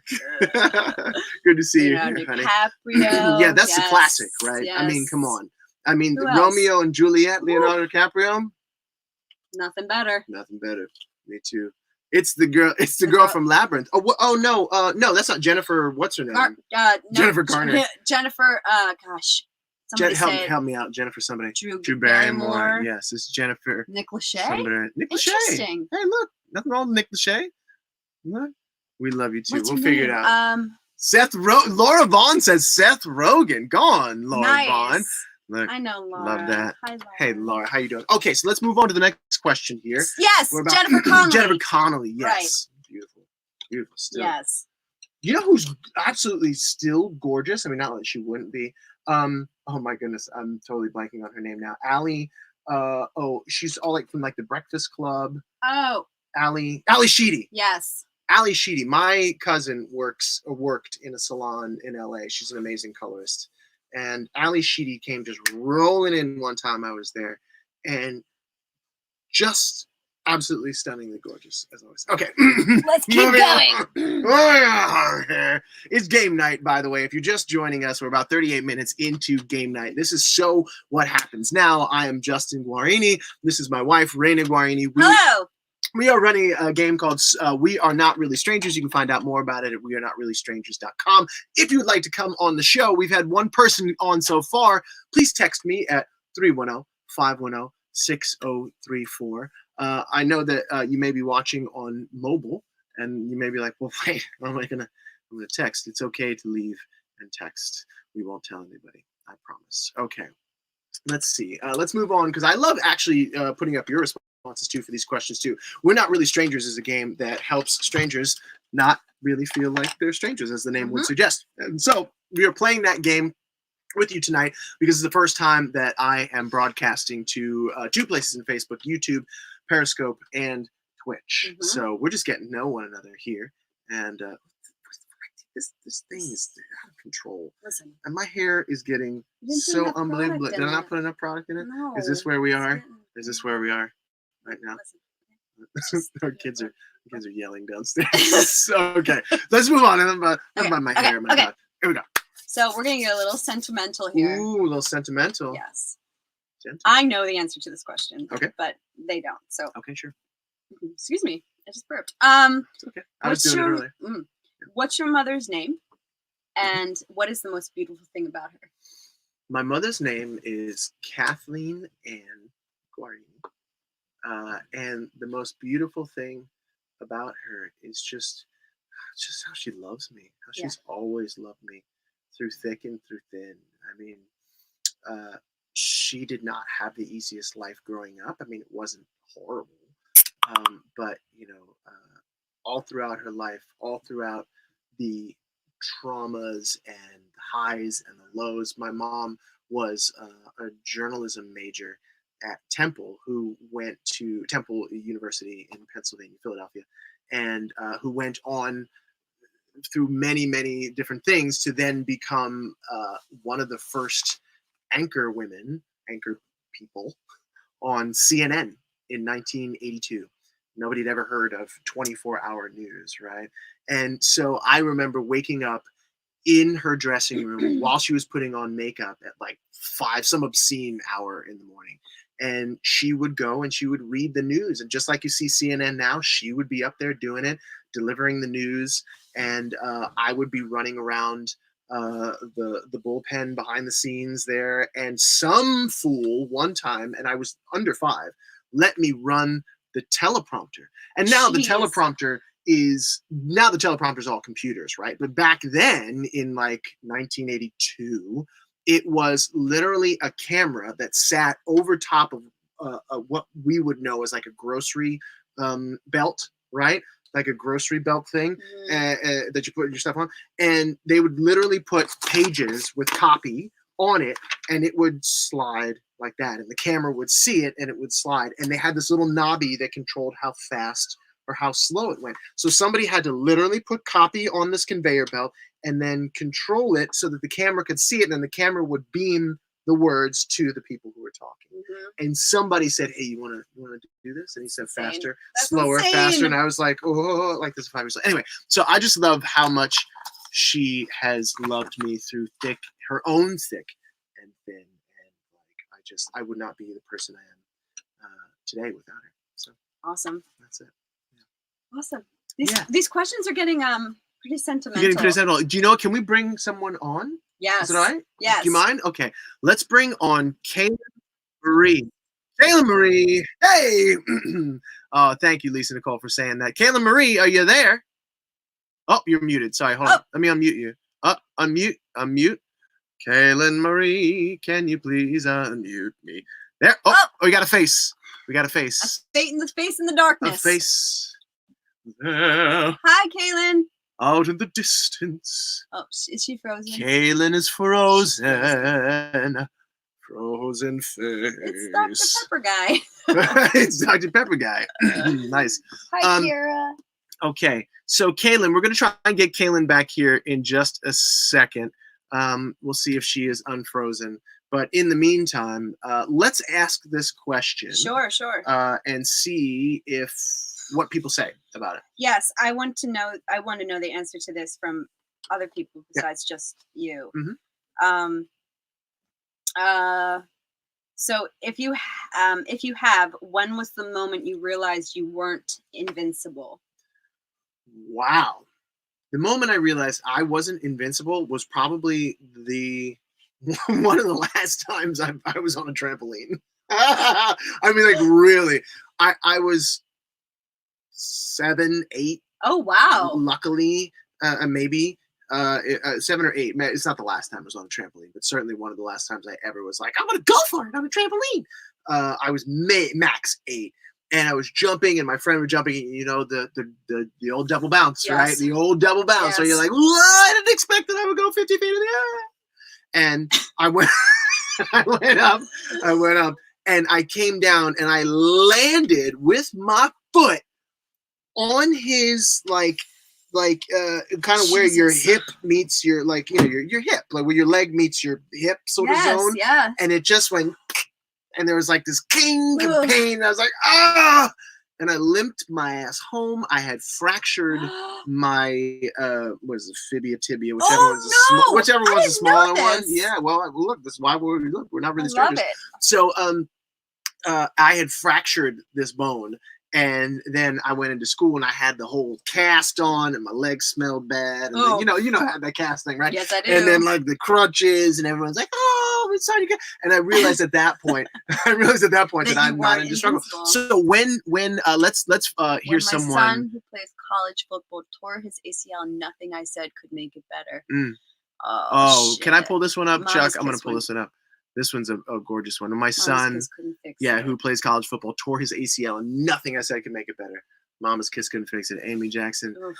Good to see you here, honey. DiCaprio. Yeah, that's the yes, classic, right? Yes. I mean, come on. I mean, Who else? Romeo and Juliet, Leonardo DiCaprio. Nothing better. Nothing better. Me too. It's the girl. It's the girl from Labyrinth. Oh no, no, that's not Jennifer. What's her name? No, Jennifer Garner. Jennifer. Gosh. Somebody said help me out, Jennifer. Somebody. Drew Barrymore. Yes, it's Jennifer. Nick Lachey. Somebody. Nick Lachey. Interesting. Hey, look, nothing wrong with Nick Lachey. Look, we love you too. What's we'll her figure it name? out. Laura Vaughn says Seth Rogen. Gone, Laura nice. Vaughn. Look, I know Laura. love that. Hi, Laura. Hey, Laura, how you doing? Okay, so let's move on to the next question here. Yes, We're about Jennifer Connelly. Jennifer Connelly. Yes, beautiful, beautiful. Still. Yes. You know who's absolutely still gorgeous? I mean, not that she wouldn't be. Oh my goodness, I'm totally blanking on her name now. Ali. She's all like from like the Breakfast Club. Oh. Ali Sheedy. Yes. Ali Sheedy. My cousin worked in a salon in LA. She's an amazing colorist. And Ali Sheedy came just rolling in one time I was there, and just absolutely stunningly gorgeous as always. Okay, let's keep going. It's game night, by the way. If you're just joining us, we're about 38 minutes into game night. This is So What Happens Now. I am Justin Guarini. This is my wife, Raina Guarini. Hello. We are running a game called We Are Not Really Strangers. You can find out more about it at wearenotreallystrangers.com. If you would like to come on the show, we've had one person on so far. Please text me at 310-510-6034. I know that you may be watching on mobile, and you may be like, well, wait, I'm gonna text. It's okay to leave and text. We won't tell anybody. I promise. Okay. Let's see. Let's move on, because I love actually putting up your responses too for these questions too. We're Not Really Strangers is a game that helps strangers not really feel like they're strangers, as the name would suggest. And so we are playing that game with you tonight because it's the first time that I am broadcasting to two places in Facebook: YouTube, Periscope, and Twitch. So we're just getting to know one another here. And this thing is out of control. Listen. And my hair is getting so unbelievable. Did I not put enough product in it? No. Is this where we are? Is this where we are right now? Our kids are yelling downstairs. Okay, let's move on. Enough about my hair. My God. Here we go. So we're gonna get a little sentimental here. Ooh, a little sentimental. Yes. Gentle. I know the answer to this question. Okay. But they don't. So. Okay, sure. Excuse me. I just burped. It's okay. I was doing it earlier. What's your mother's name? And what is the most beautiful thing about her? My mother's name is Kathleen Ann Guarini. And the most beautiful thing about her is just how she loves me, how she's always loved me through thick and through thin. I mean, she did not have the easiest life growing up. I mean, it wasn't horrible. But, all throughout her life, all throughout the traumas and the highs and the lows, my mom was a journalism major, at Temple who went to Temple University in Pennsylvania, Philadelphia, and who went on through many, many different things to then become one of the first anchor people on CNN in 1982. Nobody had ever heard of 24-hour news, right? And so I remember waking up in her dressing room while she was putting on makeup at like 5, some obscene hour in the morning. And she would go and she would read the news. And just like you see CNN now, she would be up there doing it, delivering the news. And I would be running around the bullpen behind the scenes there. And some fool one time, and I was under 5, let me run the teleprompter. And now the teleprompter is all computers, right? But back then in like 1982, it was literally a camera that sat over top of what we would know as like a grocery belt, right? Like a grocery belt thing that you put your stuff on. And they would literally put pages with copy on it, and it would slide like that. And the camera would see it, and it would slide. And they had this little knobby that controlled how fast or how slow it went. So somebody had to literally put copy on this conveyor belt and then control it so that the camera could see it, and the camera would beam the words to the people who were talking. And somebody said, "Hey, you want to do this?" And he said, "Faster, slower, faster." And I was like, "Oh, like this 5 years later." Anyway, so I just love how much she has loved me through her own thick and thin, and I would not be the person I am today without her. So awesome. That's it. Yeah. Awesome. These questions are getting pretty sentimental. You're getting pretty sentimental. Do you know? Can we bring someone on? Yes. Is it all right? Yes. Do you mind? Okay. Let's bring on Kaylin Marie. Kaylin Marie. Hey. Oh, thank you, Lisa Nicole, for saying that. Kaylin Marie, are you there? Oh, you're muted. Sorry, hold on. Let me unmute you. Unmute. Kaylin Marie, can you please unmute me? There. Oh, we got a face. We got a face. A face in the darkness. A face. There. Hi, Kaylin. Out in the distance. Oh, is she frozen? Kaylin is frozen. Frozen face. It's Dr. Pepper Guy. It's Dr. Pepper Guy. Nice. Hi, Kira. Okay, so Kaylin, we're going to try and get Kaylin back here in just a second. We'll see if she is unfrozen. But in the meantime, let's ask this question. Sure. And see what people say about it. Yes, I want to know the answer to this from other people besides just you. So if you have, when was the moment you realized you weren't invincible? Wow. The moment I realized I wasn't invincible was probably one of the last times I was on a trampoline. I mean, like, really. I was 7, 8. Oh, wow. Luckily, maybe 7 or 8. It's not the last time I was on a trampoline, but certainly one of the last times I ever was like, I'm going to go for it on a trampoline. I was max 8. And I was jumping, and my friend was jumping. You know, the old double bounce, right? The old double bounce. Yes. So you're like, well, I didn't expect that I would go 50 feet in the air. And I went, I went up, and I came down, and I landed with my foot on his kind of where your hip meets your your hip, like where your leg meets your hip sort of zone. Yeah. And it just went. And there was like this king of pain. I was like, ah! And I limped my ass home. I had fractured my fibia, tibia, whichever one's the smaller one. Yeah, well, look, this is why we're not really strangers. So I had fractured this bone. And then I went into school, and I had the whole cast on, and my legs smelled bad. And then, you know, I had that cast thing, right? Yes, I do. And then like the crutches, and everyone's like, "Oh, it's sorry to go." And I realized at that point, that I'm not in the struggle. So when let's hear someone. My son who plays college football tore his ACL. Nothing I said could make it better. Oh, can I pull this one up, Chuck? I'm gonna pull this one up. This one's a gorgeous one. And my son, who plays college football, tore his ACL, and nothing I said could make it better. Mama's kiss couldn't fix it. Amy Jackson. Oof.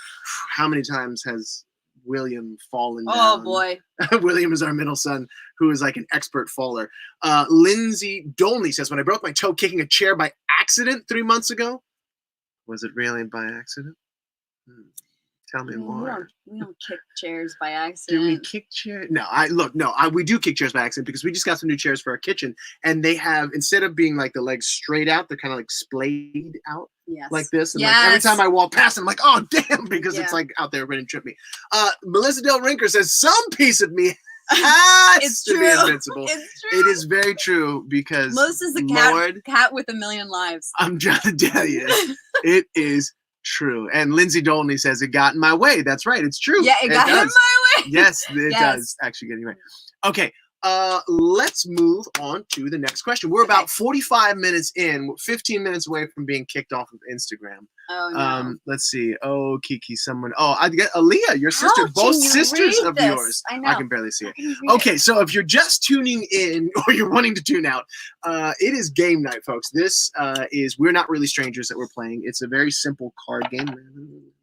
How many times has William falling Oh down. boy. William is our middle son, who is like an expert faller. Lindsay Dolney says, when I broke my toe kicking a chair by accident 3 months ago, was it really by accident? Tell me more. We don't kick chairs by Do accident. we kick chairs? No, we do kick chairs by accident because we just got some new chairs for our kitchen, and they have, instead of being like the legs straight out, they're kind of like splayed out Yes. like this. And like every time I walk past, I'm like, oh damn, because it's Yeah. like out there ready to trip me. Melissa Del Rinker says, some piece of me has It's to be true. invincible. It's true. It is very true because Melissa's the Lord, cat with a million lives. I'm trying to tell you, it is true. And Lindsay Dolney says it got in my way. That's right. It's true. Yeah, it got in my way. Yes, it Yes. does actually get in your way. Okay. Let's move on to the next question. We're about 45 minutes in, 15 minutes away from being kicked off of Instagram. Oh no. Let's see. Oh, Kiki, someone. Oh, I get Aaliyah, your sister, How both can you sisters read of this? yours. I know. I can barely see it. How can you read Okay, so if you're just tuning in or you're wanting to tune out, it is game night, folks. This is We're Not Really Strangers that we're playing. It's a very simple card game.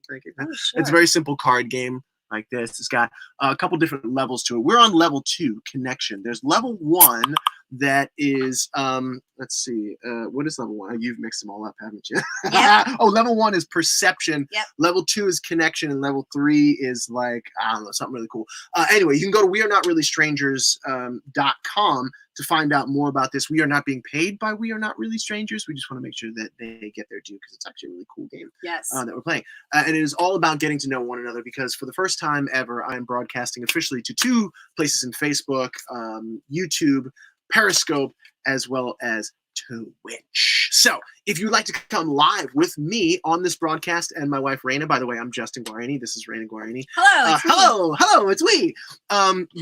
Thank you. Oh, It's a sure. very simple card game like this. It's got a couple different levels to it. We're on level 2, connection. There's level 1 that is, let's see, what is level 1? You've mixed them all up, haven't you? Yep. Oh, level 1 is perception. Yep. Level 2 is connection, and level 3 is like, I don't know, something really cool. Anyway, you can go to wearenotreallystrangers.com to find out more about this. We are not being paid by We Are Not Really Strangers. We just want to make sure that they get their due because it's actually a really cool game Yes. that we're playing. And it is all about getting to know one another because for the first time ever, I am broadcasting officially to 2 places in Facebook, YouTube, Periscope, as well as Twitch. So if you'd like to come live with me on this broadcast and my wife, Raina, by the way, I'm Justin Guarini. This is Raina Guarini. Hello. It's me. Hello, it's we.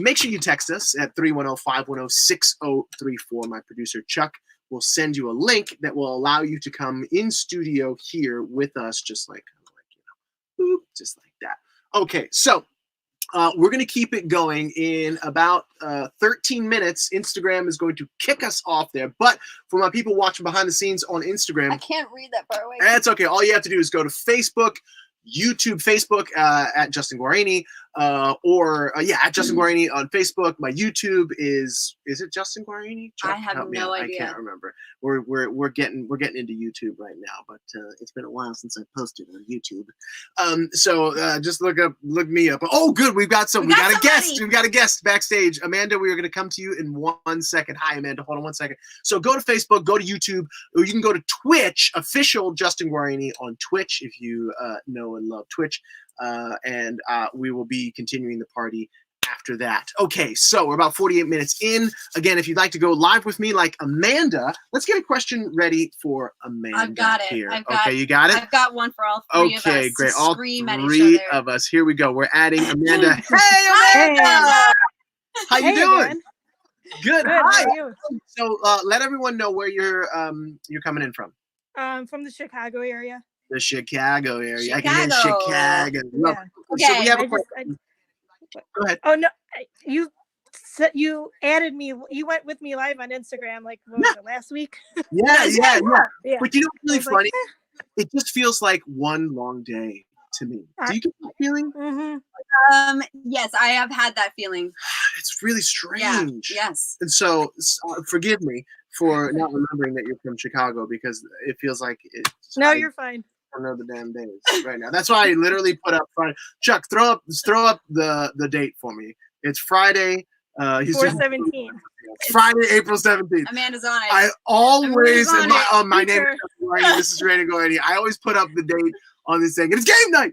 Make sure you text us at 310-510-6034. My producer, Chuck, will send you a link that will allow you to come in studio here with us, just like just like that. Okay, so we're going to keep it going in about 13 minutes. Instagram is going to kick us off there. But for my people watching behind the scenes on Instagram, I can't read that far away. that's okay. All you have to do is go to Facebook, YouTube, Facebook at Justin Guarini, at Justin Guarini on Facebook. My YouTube is it Justin Guarini? I have help me no out. idea. I can't remember. We're getting into YouTube right now, but it's been a while since I posted on YouTube. So just look me up. Oh, good, we got a guest. We've got a guest backstage. Amanda, we are going to come to you in 1 second. Hi, Amanda. Hold on 1 second. So go to Facebook, go to YouTube, or you can go to Twitch, official Justin Guarini on Twitch if you know and love Twitch. And we will be continuing the party after that. Okay, so we're about 48 minutes in. Again, if you'd like to go live with me like Amanda, let's get a question ready for Amanda. I've got it. Here. I've got okay, you got it? I've got one for all three of us. Okay, great. To All scream at each 3 other. of us. Here we go. We're adding Amanda. Hey, Hi, Amanda! Amanda! How you Hey doing? again. Good. Good. How Hi. are you? So let everyone know where you're coming in from. From the Chicago area. The Chicago area. I can hear Chicago. Chicago. Love Yeah. it. So we Okay, have a I just, question. Go ahead. oh no, you added me. You went with me live on Instagram like what was it, last week? Yeah. Yeah. But you know what's I really was like, funny? It just feels like one long day to me. Do you get that feeling? Yes, I have had that feeling. It's really Yeah. strange. Yes. And so forgive me for not remembering that you're from Chicago because it feels like No, I you're fine. don't know the damn days right now. That's why I literally put up Friday. Chuck, throw up the date for me. It's Friday. He's just 417. Friday, April 17th. Amanda's on it. I always I'm my on name Sure. is Guarini. This is Raina Guarini. I always put up the date on this thing. And it's game night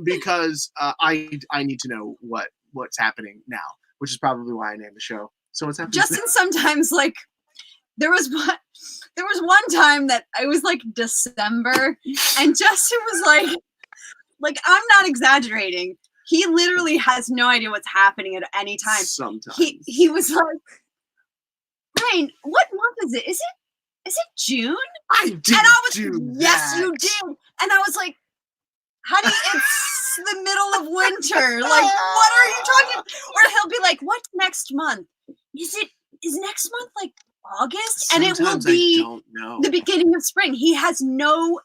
because I need to know what's happening now, which is probably why I named the show. So what's happening? Justin sometimes there was one time that it was like December and Justin was like I'm not exaggerating. He literally has no idea what's happening at any time. Sometimes. He was like, Rain, what month is it? Is it June? I did. And I was do yes, that. you did. And I was like, honey, it's the middle of winter. Like, what are you talking? Or he'll be like, what's next month? Is next month like August? And it will Sometimes I be don't know. the beginning of spring. He has no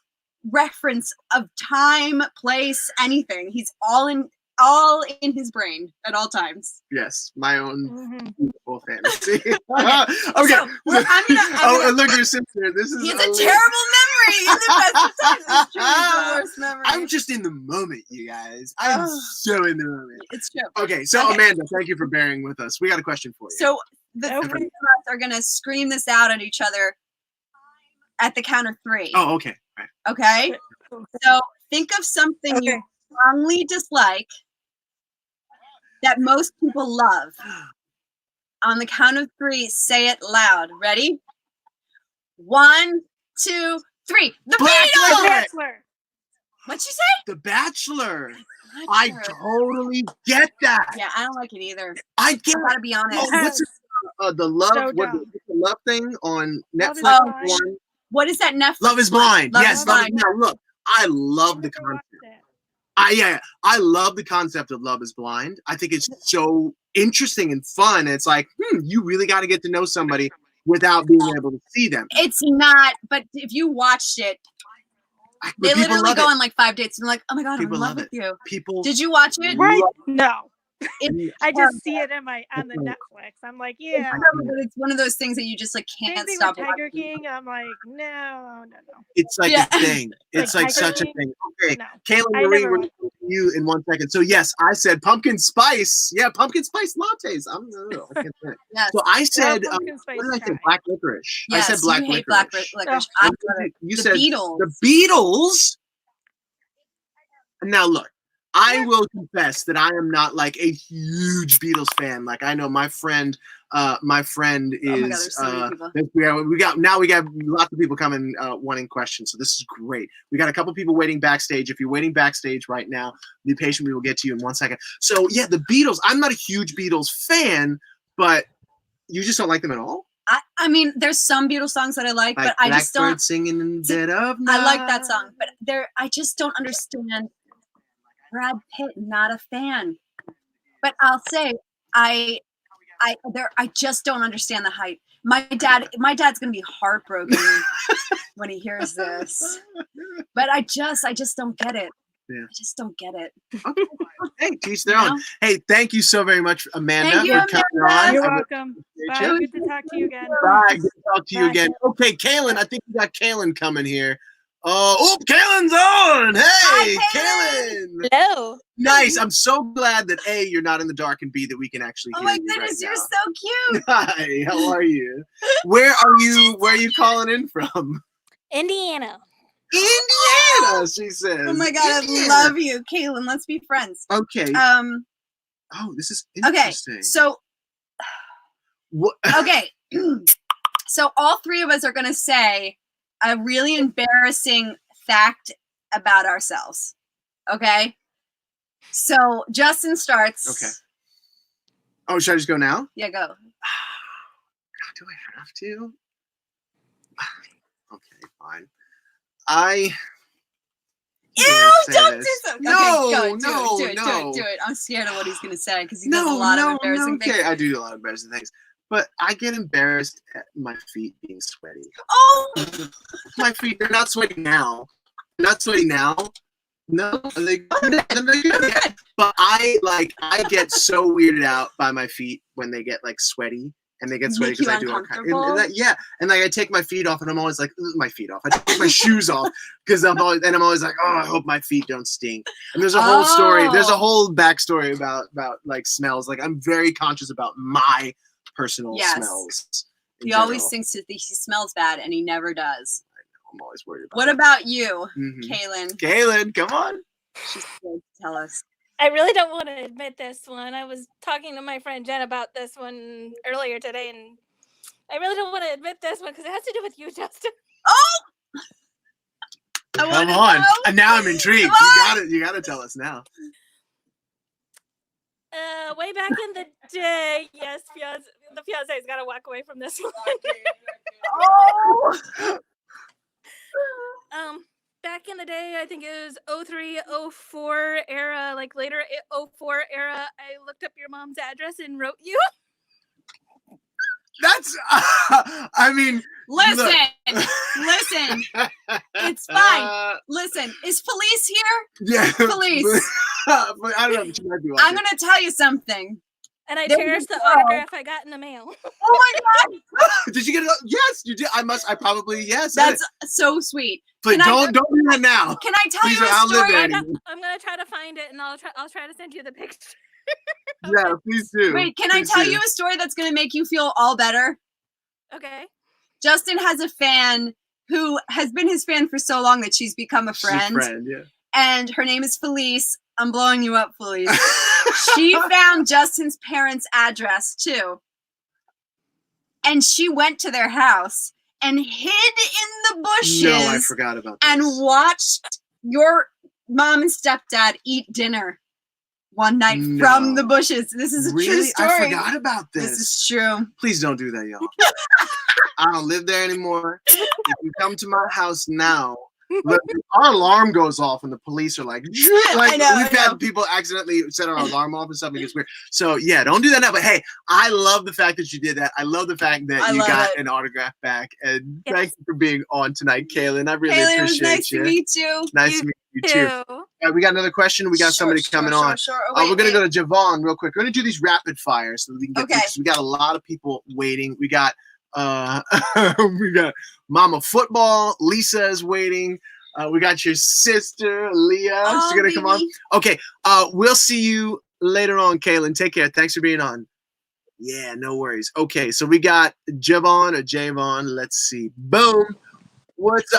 reference of time, place, anything. He's all in all in his brain at all times. Yes, my own Mhm. beautiful fantasy. okay. So, well, I'm gonna- and look, your sister. This is He has a hilarious. terrible memory. In the best of times, it's true. He's the worst memory. I'm just in the moment, you guys. I'm Oh. so in the moment. It's true. Okay, so Okay. Amanda, thank you for bearing with us. We got a question for you. So the Okay. three of us are gonna scream this out at each other at the count of 3. Oh, okay. All right. Okay. So think of something Okay. you strongly dislike that most people love. On the count of 3, say it loud. Ready? 1, 2, 3. The Black Beatles. The Licorice. Bachelor. What'd you say? The Bachelor. I Bachelor. totally get that. Yeah, I don't like it either. I get I gotta be honest. Oh, what's it? The love, So what, dumb. the love thing on Love is Netflix. Blind. One. What is that Netflix? Love is one? blind. Love Yes, is Love blind. Now look, I love the Never watched concept. it. Yeah, I love the concept of Love is Blind. I think it's so interesting and fun. It's like, you really got to get to know somebody without being able to see them. It's not, but if you watched it, But they people literally love go it. on like 5 dates and they're like, oh my god, People I'm in love love with you. People. Did you watch it? Right? love No. It's I terrible. just see it on the Netflix. I'm like, It's yeah. terrible, but it's one of those things that you just like Same can't thing stop with Tiger watching. King. I'm like, no. It's like Yeah. a thing. It's like Tiger such a King? thing. Okay, No. Kayla I Marie, never we're watched going to you in 1 second. So yes, I said pumpkin spice. Yeah, pumpkin spice lattes. I can't say it. Yes. So I said, pumpkin spice what did I say? chai. Black licorice. Yes, I said black you hate licorice. black licorice. Oh. I And love it. you The said Beatles. the Beatles. Now look, I will confess that I am not like a huge Beatles fan. Like I know my friend Oh my God, is there's so many people. we got lots of people coming wanting questions. So this is great. We got a couple people waiting backstage. If you're waiting backstage right now, be patient. We will get to you in 1 second. So yeah, the Beatles. I'm not a huge Beatles fan, but you just don't like them at all. I mean, there's some Beatles songs that I like, but I just Blackbird don't. singing in the See, dead of I like night. that song, but I just don't understand. Brad Pitt, not a fan. But I'll say I just don't understand the hype. My dad's gonna be heartbroken when he hears this. But I just don't get it. Yeah. I just don't get it. Okay. Hey, teach You their own. know? Hey, thank you so very much, Amanda, Thank you, for coming Amanda. on. You're I welcome. Bye. appreciate you. Good to talk to you again. Bye. Good to talk to you Bye. again. Okay, Kaylin, I think we got Kaylin coming here. Kaylin's on. Hey, Hi, Kaylin. Hello. Nice. I'm so glad that A, you're not in the dark, and B, that we can actually Oh hear my you goodness, right you're now. so cute. Hi, how are you? Where are you calling in from? Indiana. Indiana, she says. Oh my god, I Indiana. love you, Kaylin. Let's be friends. Okay. This is Okay, interesting. so What? okay. So all 3 of us are gonna say a really embarrassing fact about ourselves. Okay. So Justin starts. Okay. Oh, should I just go now? Yeah, go. Do I have to? Okay, fine. I'm Ew! gonna say Don't this. do so. No, okay, go, no, do it. no. Do it. I'm scared of what he's gonna say because he does a lot of embarrassing okay. things. I do a lot of embarrassing things, but I get embarrassed at my feet being sweaty. Oh, My feet, they're not sweaty now. Not sweaty now. No, they good. But I get so weirded out by my feet when they get like sweaty. And they get sweaty Make you because I do all kind uncomfortable? yeah. And like I take my feet off, and I'm always like, my feet off. I take my shoes off because I'm always like, oh, I hope my feet don't stink. And there's a whole story. There's a Oh. whole backstory about like smells. Like I'm very conscious about my personal Yes. smells. in he always general. thinks that he smells bad, and he never does. I'm always worried about. What that. about you, Mhm. Kaylin? Kaylin? Come on. She's scared to tell us. I really don't want to admit this one. I was talking to my friend Jen about this one earlier today, and I really don't want to admit this one because it has to do with you, Justin. I Come wanna on. know. And now I'm intrigued. Come You gotta tell us now. Way back in the day, yes, the fiance's got to walk away from this one. Oh, Back in the day, I think it was 03, 04 era, like later 04 era, I looked up your mom's address and wrote you. That's. I mean. listen, look. listen. It's fine. Listen, is Felice here? Yeah. Police. But I don't know. But you might be I'm watching. gonna tell you something. And I There cherish you the go. autograph I got in the mail. Oh my god, Did you get it? Yes, you did. I probably yes. that's so sweet. But can I- don't do that now. Can I tell Please, you a I'll live story? there. I'm gonna try to find it, and I'll try to send you the picture. Yeah, please do. Wait, can I Please tell do. you a story that's gonna make you feel all better? Okay. Justin has a fan who has been his fan for so long that she's become a She's friend. yeah. And her name is Felice. I'm blowing you up, Felice. She found Justin's parents' address too. And she went to their house and hid in the bushes No, I forgot about this. and watched your mom and stepdad eat dinner one night from No. the bushes. This is a really? true story. I forgot about this. This is true. Please don't do that, y'all. I don't live there anymore. If you come to my house now, look, our alarm goes off and the police are like, I know, we've I know. had people accidentally set our alarm off and stuff. It gets weird. So yeah, don't do that now. But hey, I love the fact that you did that. I love the fact that I you love got it. an autograph back. And Yes. thank you for being on tonight, Kaylin. I really Kaylin, it was appreciate nice you. to meet you. Nice to meet you too. We got another question. We got somebody coming on. Sure. Oh, We're wait, gonna wait. go to Javon real quick. We're gonna do these rapid fire so we can get Okay. because we got a lot of people waiting. We got we got Mama Football. Lisa is waiting. We got your sister Leah. Oh, She's gonna come on. baby. Okay. We'll see you later on, Kaylin. Take care. Thanks for being on. Yeah, no worries. Okay, so we got Javon or Javon. Let's see. Boom.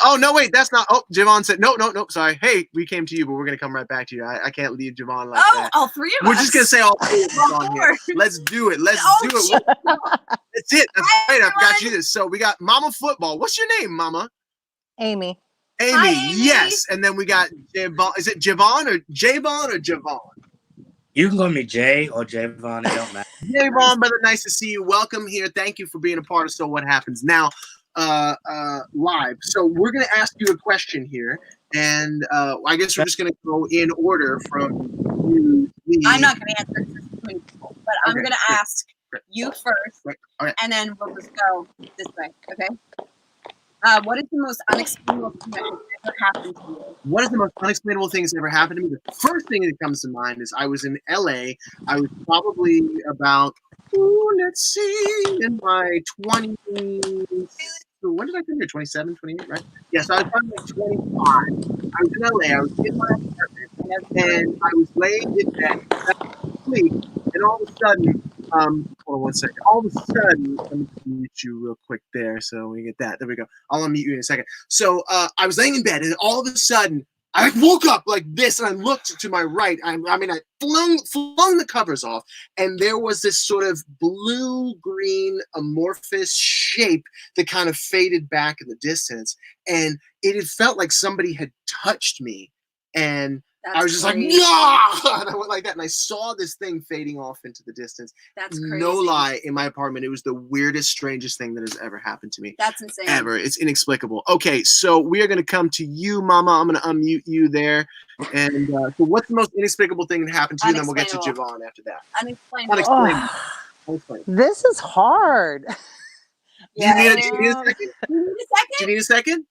Oh no, wait, that's not. Oh, Javon said no. Sorry. Hey, we came to you, but we're gonna come right back to you. I can't leave Javon like Oh, that. all three of We're us. just gonna say all three of us on here. Lord. Let's do it. Let's Oh, do it. shit. That's it. That's Hi, right. I forgot everyone. you this. So we got Mama Football. What's your name, Mama? Amy. Amy. Hi, Amy. Yes. And then we got Javon. Is it Javon or Javon? You can call me Jay or Javon. It don't matter. Javon, brother. Nice to see you. Welcome here. Thank you for being a part of So What Happens Now live. So we're gonna ask you a question here, and I guess we're just gonna go in order from you. I'm not going to answer because there's too many people, but I'm Okay, going to great, ask great. you first, Right. All right. and then we'll just go this way, okay? What is the most unexplainable thing that has ever happened to you? What is the most unexplainable thing that's ever happened to me? The first thing that comes to mind is I was in LA. I was probably about, let's see, in my 20s. When did I come here? 27, 28, right? Yes, I was probably like 25. I was in LA. I was in my apartment, and I was laying in bed, asleep, and all of a sudden, hold on one second. All of a sudden, let me mute you real quick there so we get that. There we go. I'll unmute you in a second. So I was laying in bed, and all of a sudden, I woke up like this, and I looked to my right. I flung the covers off, and there was this sort of blue-green amorphous shape that kind of faded back in the distance, and it had felt like somebody had touched me, and That's I was just crazy. like, yeah, and I went like that, and I saw this thing fading off into the distance. That's crazy. No lie, in my apartment, it was the weirdest, strangest thing that has ever happened to me. That's insane. Ever. It's inexplicable. Okay, so we are going to come to you, Mama. I'm going to unmute you there. And so what's the most inexplicable thing that happened to you? Then we'll get to Unexplainable. Javon after that. Unexplainable. Unexplainable. Oh, Unexplainable. this is hard. Do you need a it second? is. You need a Do second? you need a second?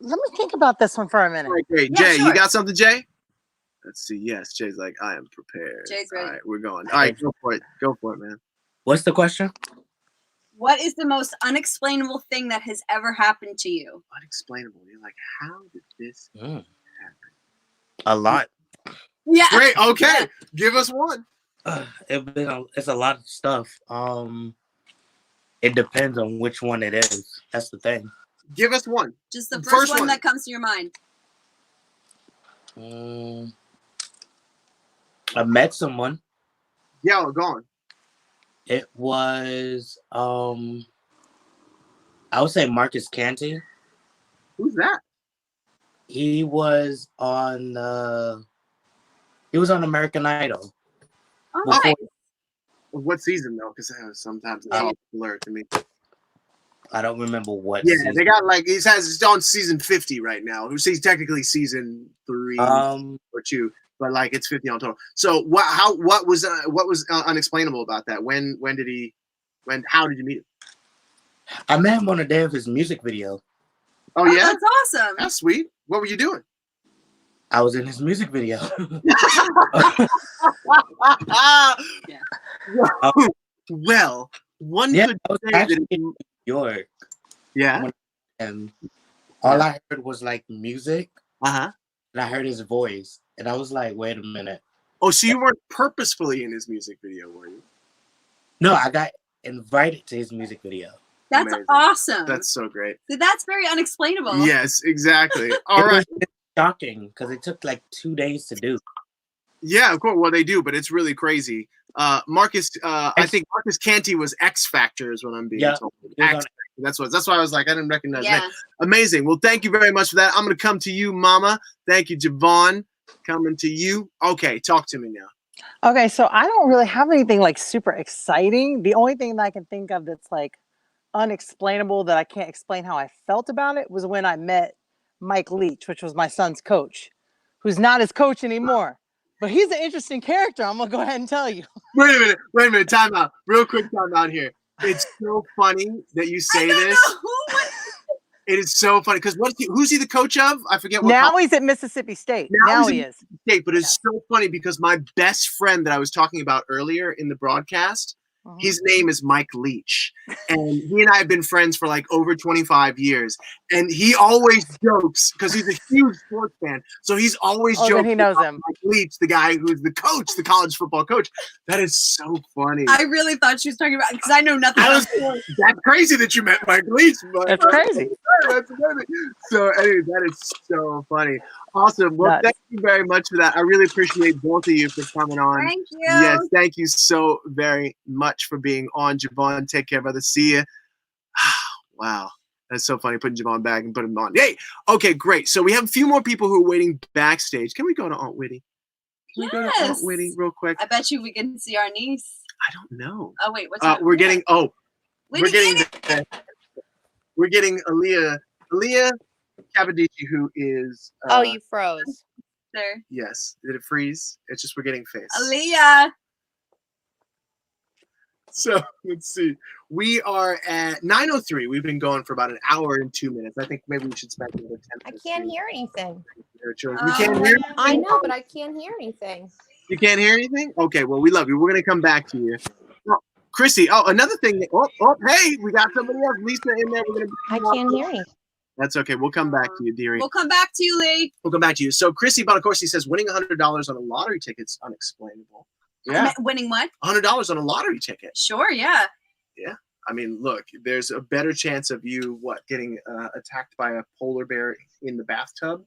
Let me think about this one for a minute. All right, great. Yeah, Jay, sure. you got something, Jay? Let's see. Yes, Jay's like, I am prepared. Jay's ready. All right, we're going. All right, go for it. Go for it, man. What's the question? What is the most unexplainable thing that has ever happened to you? Unexplainable. You're like, how did this Mm. A lot. Yeah. Great. Okay. Give us one. It's a lot of stuff. It depends on which one it is. That's the thing. Give us one. Just the First first one one. that comes to your mind. I met someone. Yeah, we're gone. It was I would say Marcus Canty. Who's that? He was on American Idol. Oh, Before- nice. What season though? Because sometimes it's all blurred to me. I don't remember what. Yeah, season. they got like it's on season 50 right now. He's technically season 3 or 2, but like it's 50 on total. So what was unexplainable about that? How did you meet him? I met him on a day of his music video. Oh yeah, That's awesome. that's sweet. What were you doing? I was in his music video. Well, one Yeah, could I was say that actually in New York, yeah. and all I heard was like music, Uh-huh. and I heard his voice, and I was like, "Wait a minute." Oh, so you weren't purposefully in his music video, were you? No, I got invited to his music video. That's Amazing. awesome. That's so great. That's very unexplainable. Yes, exactly. All It right. was shocking because it took like 2 days to do. Yeah, of course. Well, they do, but it's really crazy. Marcus, I think Marcus Canty was X Factor, is what I'm being Yeah. told. It was X on- Factor. That's why I was like, I didn't recognize that. Yeah. Amazing. Well, thank you very much for that. I'm going to come to you, Mama. Thank you, Javon. Coming to you. Okay, talk to me now. Okay, so I don't really have anything like super exciting. The only thing that I can think of that's like unexplainable that I can't explain how I felt about it was when I met Mike Leach, which was my son's coach, who's not his coach anymore. But he's an interesting character. I'm gonna go ahead and tell you. Wait a minute. Time out. Real quick time out here. It's so funny that you say this. It is so funny because who's he the coach of? I forget what Now he's at Mississippi State. Now Now he's he at is. state, but it's so funny because my best friend that I was talking about earlier in the broadcast, his name is Mike Leach, and he and I have been friends for like over 25 years. And he always jokes because he's a huge sports fan, so he's always Oh, then joking he knows about him. Mike Leach, the guy who's the coach, the college football coach. That is so funny. I really thought she was talking about because I know nothing. I was, about that's crazy that you met Mike Leach. But That's crazy. That's amazing. So, anyway, that is so funny. Awesome. Well, Nuts. thank you very much for that. I really appreciate both of you for coming on. Thank you. Yes, thank you so very much for being on, Javon. Take care, brother. See ya. Wow. That's so funny, putting Javon back and putting him on. Hey, okay, great. So we have a few more people who are waiting backstage. Can we go to Aunt Whitty? Can we go to Aunt Yes. Whitty real quick? I bet you we can see our niece. I don't know. Oh wait, what's We're getting Whitney, we're getting Aaliyah Capodici, who is Oh, you froze. there. yes. Did it freeze? It's just we're getting face. Aaliyah. So let's see. We are at 9:03. We've been going for about an hour and 2 minutes. I think maybe we should spend another 10 I minutes. can't hear anything. We can't hear. I know, but I can't hear anything. You can't hear anything? Okay, well, we love you. We're going to come back to you. Oh, Chrissy, another thing. Hey, we got somebody else. Lisa in there. We're gonna I can't hear anything. That's okay. We'll come back to you, dearie. We'll come back to you, Lee. We'll come back to you. So, Chrissy Bonacorsi says winning $100 on a lottery ticket's unexplainable. Yeah, Winning what? $100 on a lottery ticket. Sure, yeah. I mean, look, there's a better chance of you getting attacked by a polar bear in the bathtub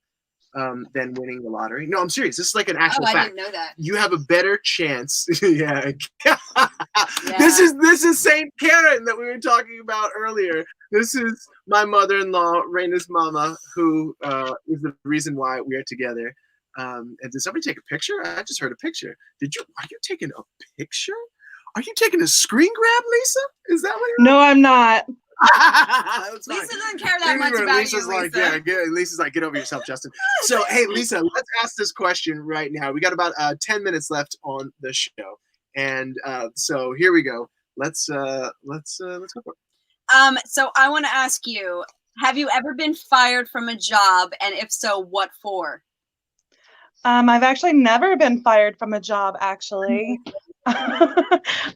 than winning the lottery. No, I'm serious. This is like an actual Oh, I fact. didn't know that. You have a better chance. Yeah. This is Saint Karen that we were talking about earlier. This is my mother-in-law, Raina's mama, who is the reason why we are together. And did somebody take a picture? I just heard a picture. Are you taking a picture? Are you taking a screen grab, Lisa? Is that what No, I'm not. That's fine. Lisa doesn't care that much Lisa's about Lisa's you, like, Lisa. Lisa's like, get over yourself, Justin. So, hey, Lisa, let's ask this question right now. We got about 10 minutes left on the show, and so here we go. Let's go for it. So I want to ask you: have you ever been fired from a job, and if so, what for? I've actually never been fired from a job, actually.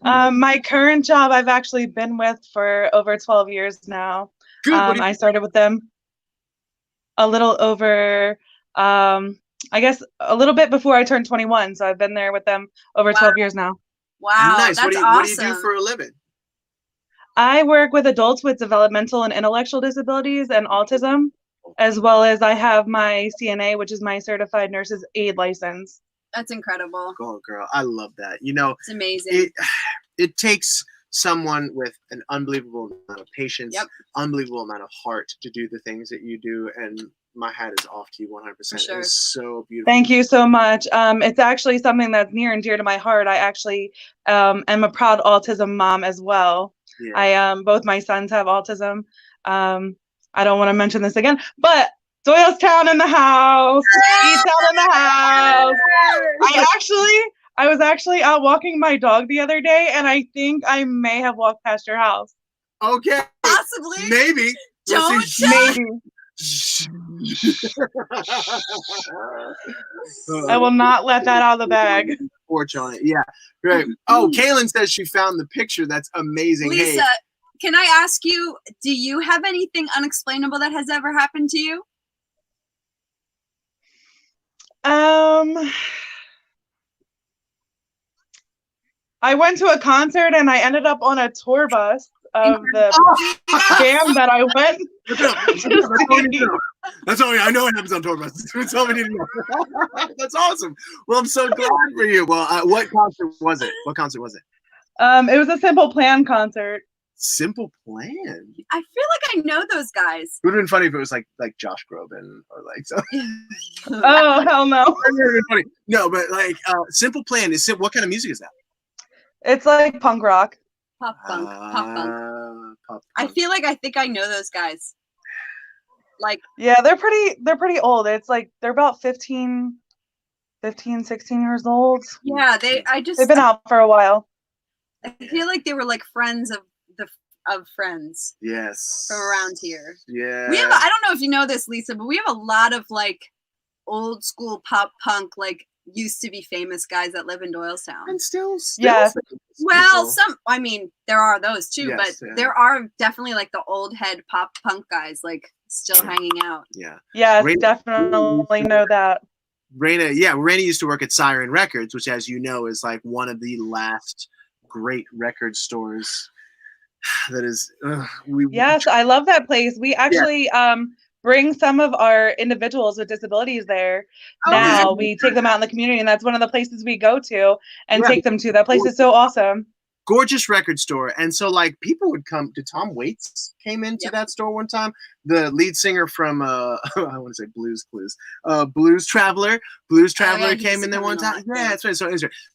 My current job I've actually been with for over 12 years now. Good. I started with them a little over, I guess a little bit before I turned 21. So I've been there with them over 12 years now. Wow, Nice. that's What do awesome. you do for a living? I work with adults with developmental and intellectual disabilities and autism, as well as I have my CNA, which is my certified nurse's aid license. That's incredible. Oh, girl, I love that. You know, It's amazing. it takes someone with an unbelievable amount of patience, Yep. unbelievable amount of heart to do the things that you do, and my hat is off to you 100%. For sure. It's so beautiful. Thank you so much. It's actually something that's near and dear to my heart. I actually am a proud autism mom as well. Yeah. Both my sons have autism. I don't want to mention this again, but Doylestown in the house, E-Town in the house. I was actually out walking my dog the other day, and I think I may have walked past your house. Okay. Possibly. Maybe. Don't Listen, Maybe. I will not let that out of the bag. Porch on it. Yeah, great. Oh, Kaylin says she found the picture. That's amazing. Lisa, Hey, can I ask you, do you have anything unexplainable that has ever happened to you? I went to a concert and I ended up on a tour bus of the band that I went. That's all I know. It happens on tour buses. That's all we need to know. That's awesome. Well, I'm so glad for you. Well, what concert was it? What concert was it? It was a Simple Plan concert. Simple Plan. I feel like I know those guys. It would have been funny if it was like Josh Groban or like so. Oh hell no! Funny. No, but like Simple Plan is what kind of music is that? It's like punk rock. Pop punk. Pop punk. Pop I punk. feel like I think I know those guys. Like, Yeah, they're pretty old. It's like they're about 15, 16 years old. yeah, they've been out for a while. I feel like they were like friends of friends Yes. from around here. Yeah. We have, I don't know if you know this, Lisa, but we have a lot of like old school pop punk, like used to be famous guys that live in Doylestown. And still Yeah. Well, I mean, there are those too, Yes, but yeah. there are definitely like the old head pop punk guys, like still hanging out. Yeah. Yes, Raina- definitely know that. Raina used to work at Siren Records, which, as you know, is like one of the last great record stores. That is, Yes, I love that place. We actually bring some of our individuals with disabilities there. Oh, Now yeah. we take them out in the community, and that's one of the places we go to and Yeah. take them to. That place is so awesome. gorgeous record store. And so like people would come. Did Tom Waits came into that store one time? The lead singer from I want to say Blues Clues, Blues Traveler he used came to in there come one in a lot, time. Yeah, yeah. that's right.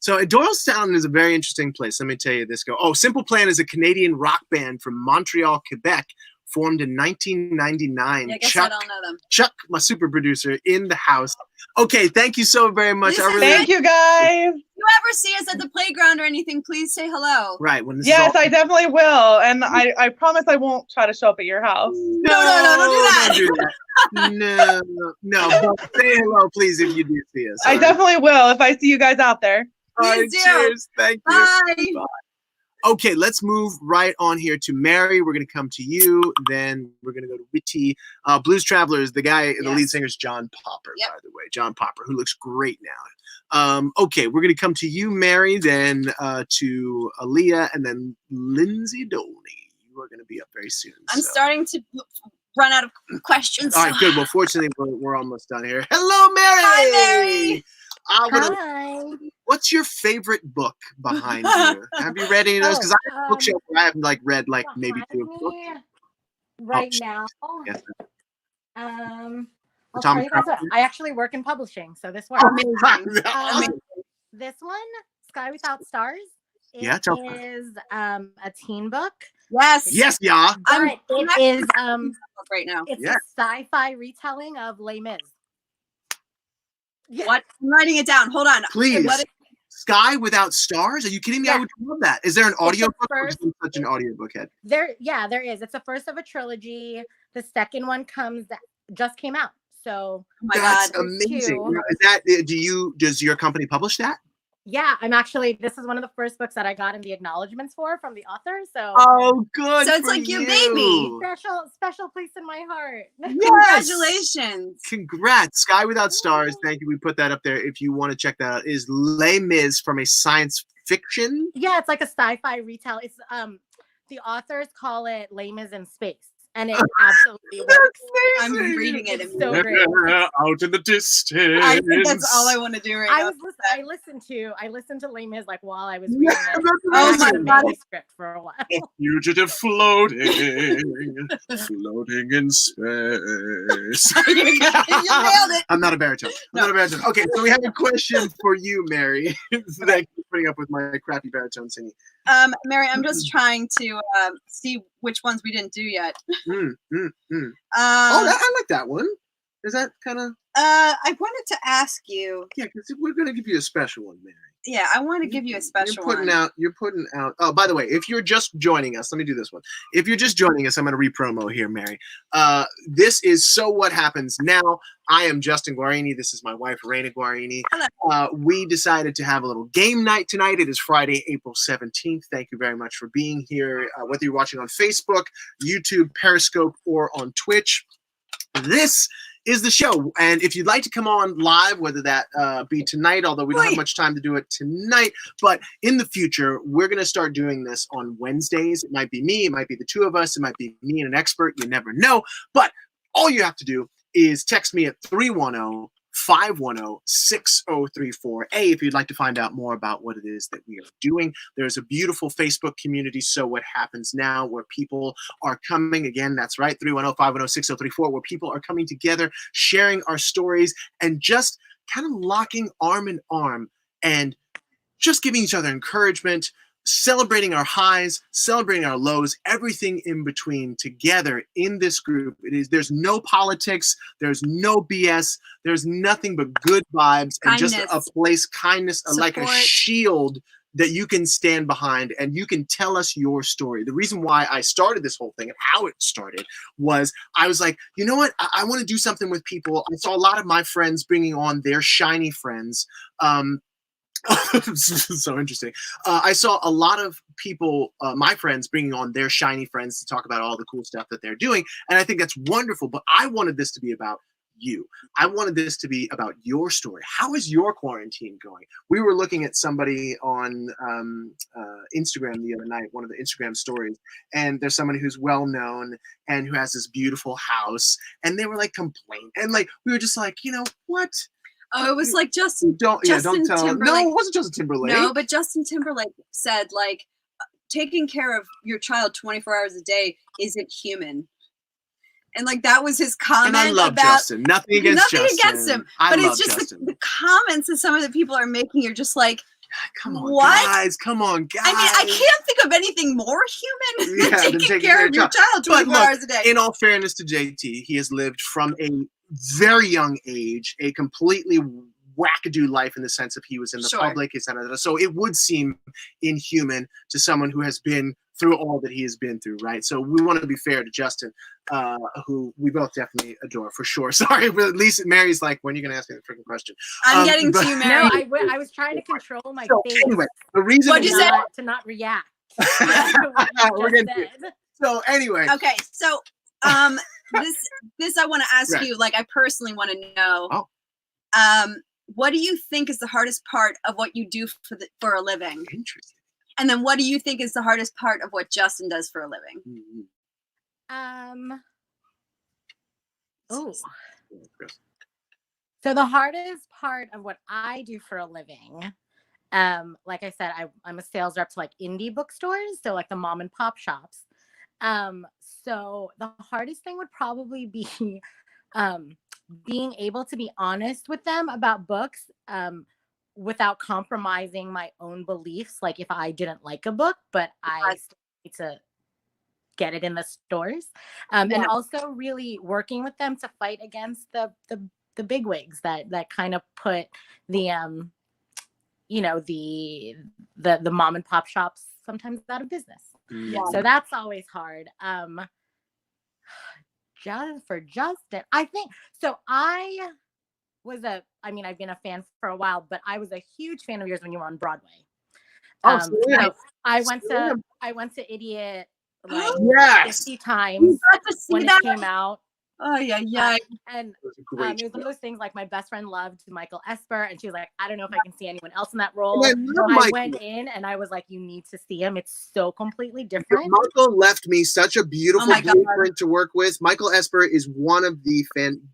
So Doylestown is a very interesting place. Let me tell you this. Simple Plan is a Canadian rock band from Montreal, Quebec, formed in 1999. Yeah, I guess I don't know them. Chuck, my super producer, in the house. Okay, thank you so very much. Listen, Thank you, guys. If you ever see us at the playground or anything, please say hello. Right when this Yes, is all- I definitely will. And I promise I won't try to show up at your house. No, don't do that. Don't do that. No. But say hello, please, if you do see us. I all right? definitely will if I see you guys out there. All right, Please do. cheers. Thank you. Bye. Okay, let's move right on here to Mary. We're going to come to you. Then we're going to go to Witty. Blues Travelers, the guy, the lead Yes. singer is John Popper, Yep. by the way. John Popper, who looks great now. Okay, we're going to come to you, Mary, then to Aaliyah, and then Lindsay Dolney. You are going to be up very soon. I'm so. starting to run out of questions. All right, good. Well, fortunately, we're almost done here. Hello, Mary. Hi, Mary. Hi. What's your favorite book behind you? Have you read any of those? Because I have a bookshelf where I have read maybe two books. Right sh- now. Yes. I'll Tom tell you guys what, Cruise? I actually work in publishing, so this works. Awesome. This one, Sky Without Stars, Yeah, tell me. is a teen book. Yes. Yes, yeah. I'm But it is right now. it's Yeah. a sci-fi retelling of Les Mis. Yeah. What? I'm writing it down. Hold on. Please. What is- Sky Without Stars? Are you kidding me? I Yeah. would love that. Is there an audio book? Or first- just I'm such an audiobook head. There is. It's the first of a trilogy. The second one just came out. So oh my That's God. amazing. Two. Now, is that does your company publish that? yeah, this is one of the first books that I got in the acknowledgments for from the author. So Oh, good. So it's for like your baby. special place in my heart. Yes. Congratulations. Congrats. Sky Without Stars. Thank you. We put that up there if you want to check that out. Is Les Mis from a science fiction? Yeah, it's like a sci-fi retell. It's the authors call it Les Mis in space, and it absolutely works. I'm reading it. It's so great. Out in the distance. I think that's all I want to do right now. I listened to Les Mis like while I was reading Yeah, it. that's Oh my amazing. God. Manuscript for a while. Fugitive floating in space. you nailed it. I'm not a baritone. Okay, so we have a question for you, Mary. Thank you for putting up with my crappy baritone singing. Mary, I'm just trying to see which ones we didn't do yet. Oh, I I like that one. Is that kind of wanted to ask you. yeah? Because we're gonna give you a special one, Mary. Yeah, I want to give you a special one. You're putting out. Oh, by the way, if you're just joining us, let me do this one. If you're just joining us, I'm going to re-promo here, Mary. This is So What Happens Now. I am Justin Guarini. This is my wife, Raina Guarini. We decided to have a little game night tonight. It is Friday, April 17th. Thank you very much for being here, whether you're watching on Facebook, YouTube, Periscope, or on Twitch. This is the show, and if you'd like to come on live, whether that be tonight, although we don't have much time to do it tonight, but in the future, we're going to start doing this on Wednesdays. It might be me, it might be the two of us, it might be me and an expert, you never know, but all you have to do is text me at 310-510-6034. If you'd like to find out more about what it is that we are doing, there's a beautiful Facebook community, So What Happens Now, where people are coming, again, that's right, 310-510-6034, where people are coming together, sharing our stories, and just kind of locking arm in arm and just giving each other encouragement, celebrating our highs, celebrating our lows, everything in between together in this group. There's no politics, there's no BS, there's nothing but good vibes and just a place, kindness, like a shield that you can stand behind and you can tell us your story. The reason why I started this whole thing and how it started was I was like, you know what? I want to do something with people. I saw a lot of my friends bringing on their shiny friends. So interesting. I saw a lot of people, my friends, bringing on their shiny friends to talk about all the cool stuff that they're doing. And I think that's wonderful. But I wanted this to be about you. I wanted this to be about your story. How is your quarantine going? We were looking at somebody on Instagram the other night, one of the Instagram stories, and there's somebody who's well known and who has this beautiful house. And they were like complaining. And like, we were just like, you know what? Oh, it was like Justin don't tell him. No, it wasn't Justin Timberlake. No, but Justin Timberlake said, like, taking care of your child 24 hours a day isn't human. And like that was his comment. And I love about, Justin. Nothing against him. But it's just the comments that some of the people are making. You're just like, come on, what? guys. Come on, guys. I mean, I can't think of anything more human than taking care of your child 24 hours a day. In all fairness to JT, he has lived from a very young age, a completely wackadoo life in the sense of he was in the public, etc. So it would seem inhuman to someone who has been through all that he has been through, right? So we want to be fair to Justin, who we both definitely adore, for sure. Sorry, but at least Mary's like, when are you going to ask me the freaking question? I'm getting to you, Mary. No, I was trying to control my face. Anyway, the reason to not react. We're getting so anyway. Okay, so this I want to ask you, like I personally want to know. What do you think is the hardest part of what you do for a living? Interesting. And then what do you think is the hardest part of what Justin does for a living? So the hardest part of what I do for a living, like I said, I'm a sales rep to like indie bookstores, so like the mom and pop shops. So the hardest thing would probably be being able to be honest with them about books without compromising my own beliefs. Like if I didn't like a book, but I still need to get it in the stores. And also really working with them to fight against the bigwigs that kind of put the the mom and pop shops sometimes out of business. So that's always hard. For Justin, I think so. I've been a fan for a while, but I was a huge fan of yours when you were on Broadway. So I went to Idiot like 50 times when it came out. Oh yeah. And it was one of those things, like my best friend loved Michael Esper, and she was like, I don't know if I can see anyone else in that role. I went in and I was like, you need to see him. It's so completely different. Michael left me such a beautiful blueprint to work with. Michael Esper is one of the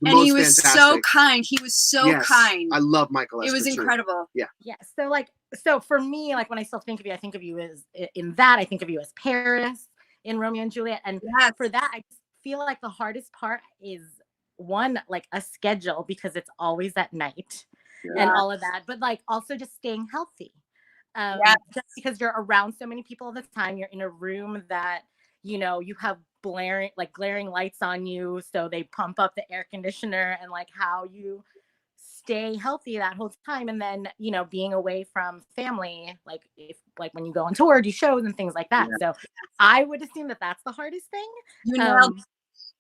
most fantastic. He was so kind. He was so kind. I love Michael Esper. It was incredible. Yeah. So for me, like when I still think of you, I think of you as in that. I think of you as Paris in Romeo and Juliet, and for that, I feel like the hardest part is one, like a schedule, because it's always at night and all of that, but like also just staying healthy. Just because you're around so many people all the time, you're in a room that, you have glaring lights on you, so they pump up the air conditioner, and like how you stay healthy that whole time. And then, you know, being away from family, like when you go on tour, do shows and things like that. So I would assume that that's the hardest thing.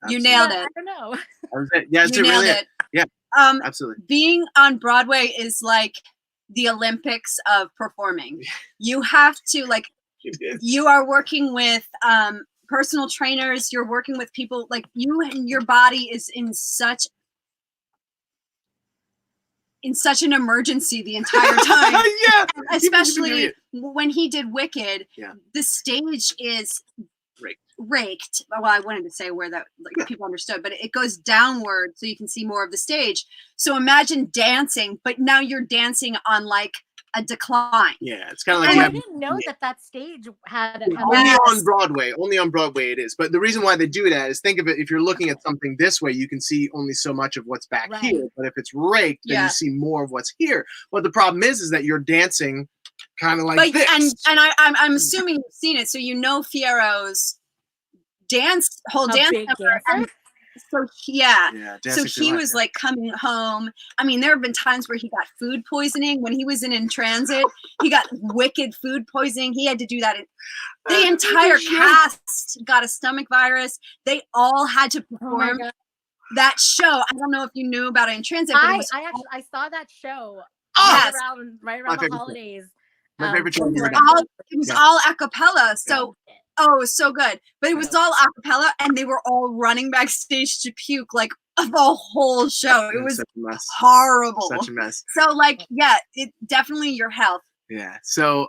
You nailed but it. I don't know. That was it. Yeah, You nailed really it. Yeah, absolutely. Being on Broadway is like the Olympics of performing. You have to you are working with personal trainers. You're working with people like you, and your body is in such an emergency the entire time. Yeah, Especially when he did Wicked. Yeah. The stage is raked. Well, I wanted to say where that people understood, but it goes downward so you can see more of the stage. So imagine dancing, but now you're dancing on like a decline. Yeah, it's kind of like And I didn't know that stage had only on Broadway. Only on Broadway it is. But the reason why they do that is, think of it, if you're looking at something this way, you can see only so much of what's back here. But if it's raked, then you see more of what's here. But the problem is that you're dancing kind of like this. And I'm assuming you've seen it, so you know Fiero's whole dance number. So so he was like coming home. I mean, there have been times where he got food poisoning when he was in transit. He got wicked food poisoning. He had to do that. The entire cast got a stomach virus. They all had to perform that show. I don't know if you knew about it in transit. But I saw that show right around the holidays. My favorite show. It was all a cappella. So oh, it was so good. But it was all a cappella, and they were all running backstage to puke like the whole show. It was horrible. Such a mess. So it definitely your health. Yeah. So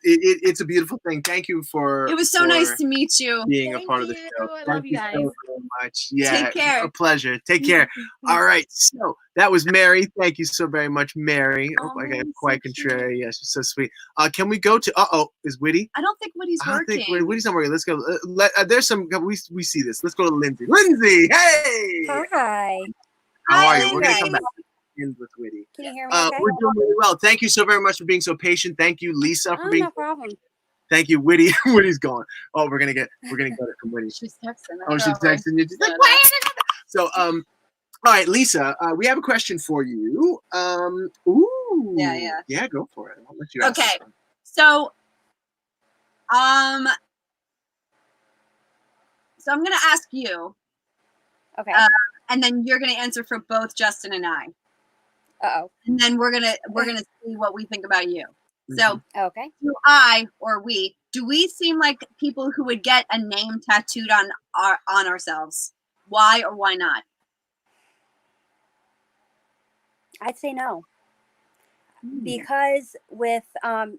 it's a beautiful thing. Thank you for It was so nice to meet you. Being a part of the show. I love you guys. So much. Yeah. Take care. A pleasure. Take care. All right. So that was Mary. Thank you so very much, Mary. Oh, I got quite contrary. Yeah, she's so sweet. Can we go to is Whitty? I don't think Whitty's working. I think Whitty's not working. Let's go. There's some we see this. Let's go to Lindsay. Lindsay, hey. Hi. How are you? We're gonna come back with Whitty. Can you hear me okay? We're doing really well. Thank you so very much for being so patient. Thank you, Lisa, for being no problem. Thank you, Whitty. Whitty's gone. Oh, we're gonna get it from Whitty. She's texting. Oh, she's texting you. She's like, why? So all right, Lisa, we have a question for you. Yeah, go for it. I'll let you ask. Okay. So I'm gonna ask you. Okay. And then you're gonna answer for both Justin and I. Uh-oh. And then we're gonna see what we think about you. So okay. Do we seem like people who would get a name tattooed on ourselves? Why or why not? I'd say no. Because with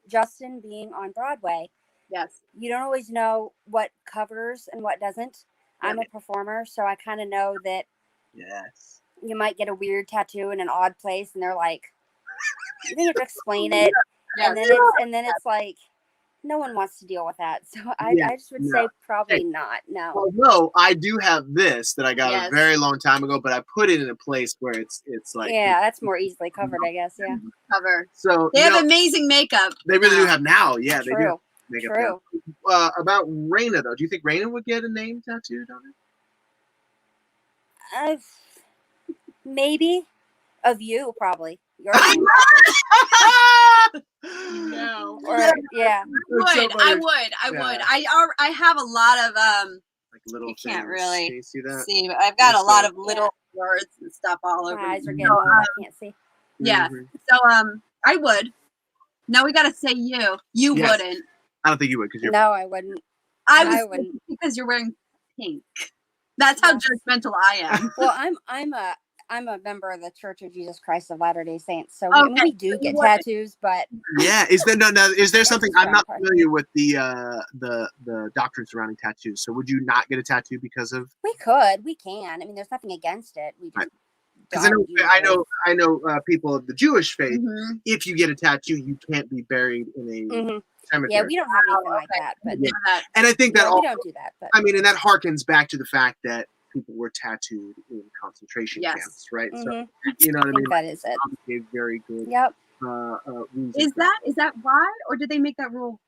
Justin being on Broadway, yes, you don't always know what covers and what doesn't. I'm a performer, so I kind of know that you might get a weird tattoo in an odd place, and they're like, you think you have to explain it, and then it's like, no one wants to deal with that. So I just would say probably not. No. Although I do have this that I got a very long time ago, but I put it in a place where it's like that's more easily covered, I guess. Yeah. Cover. So they have amazing makeup. They really do have now. Yeah, they do. True. About Raina though, do you think Raina would get a name tattooed on it? Maybe of you, probably. Your name, no. Or yeah. I would. I have a lot of like little. You can't really Can you see that? See, but I've got a lot of little words and stuff all over. My eyes are getting low. I can't see. Yeah. So I would. No, we gotta say you. You wouldn't. I don't think you would because you're. No, I wouldn't. I wouldn't because you're wearing pink. That's how judgmental I am. Well, I'm a member of the Church of Jesus Christ of Latter-day Saints, so we do get tattoos, but is there something I'm not familiar with the doctrine surrounding tattoos? So would you not get a tattoo because of? We can. I mean, there's nothing against it. We just because I know people of the Jewish faith. Mm-hmm. If you get a tattoo, you can't be buried in a cemetery. Yeah, we don't have anything like that. But and I think that we don't do that. But I mean, and that harkens back to the fact that people were tattooed in concentration camps, right? Mm-hmm. So you know what I mean. That is it. A very good. Yep. Is that why, or did they make that rule?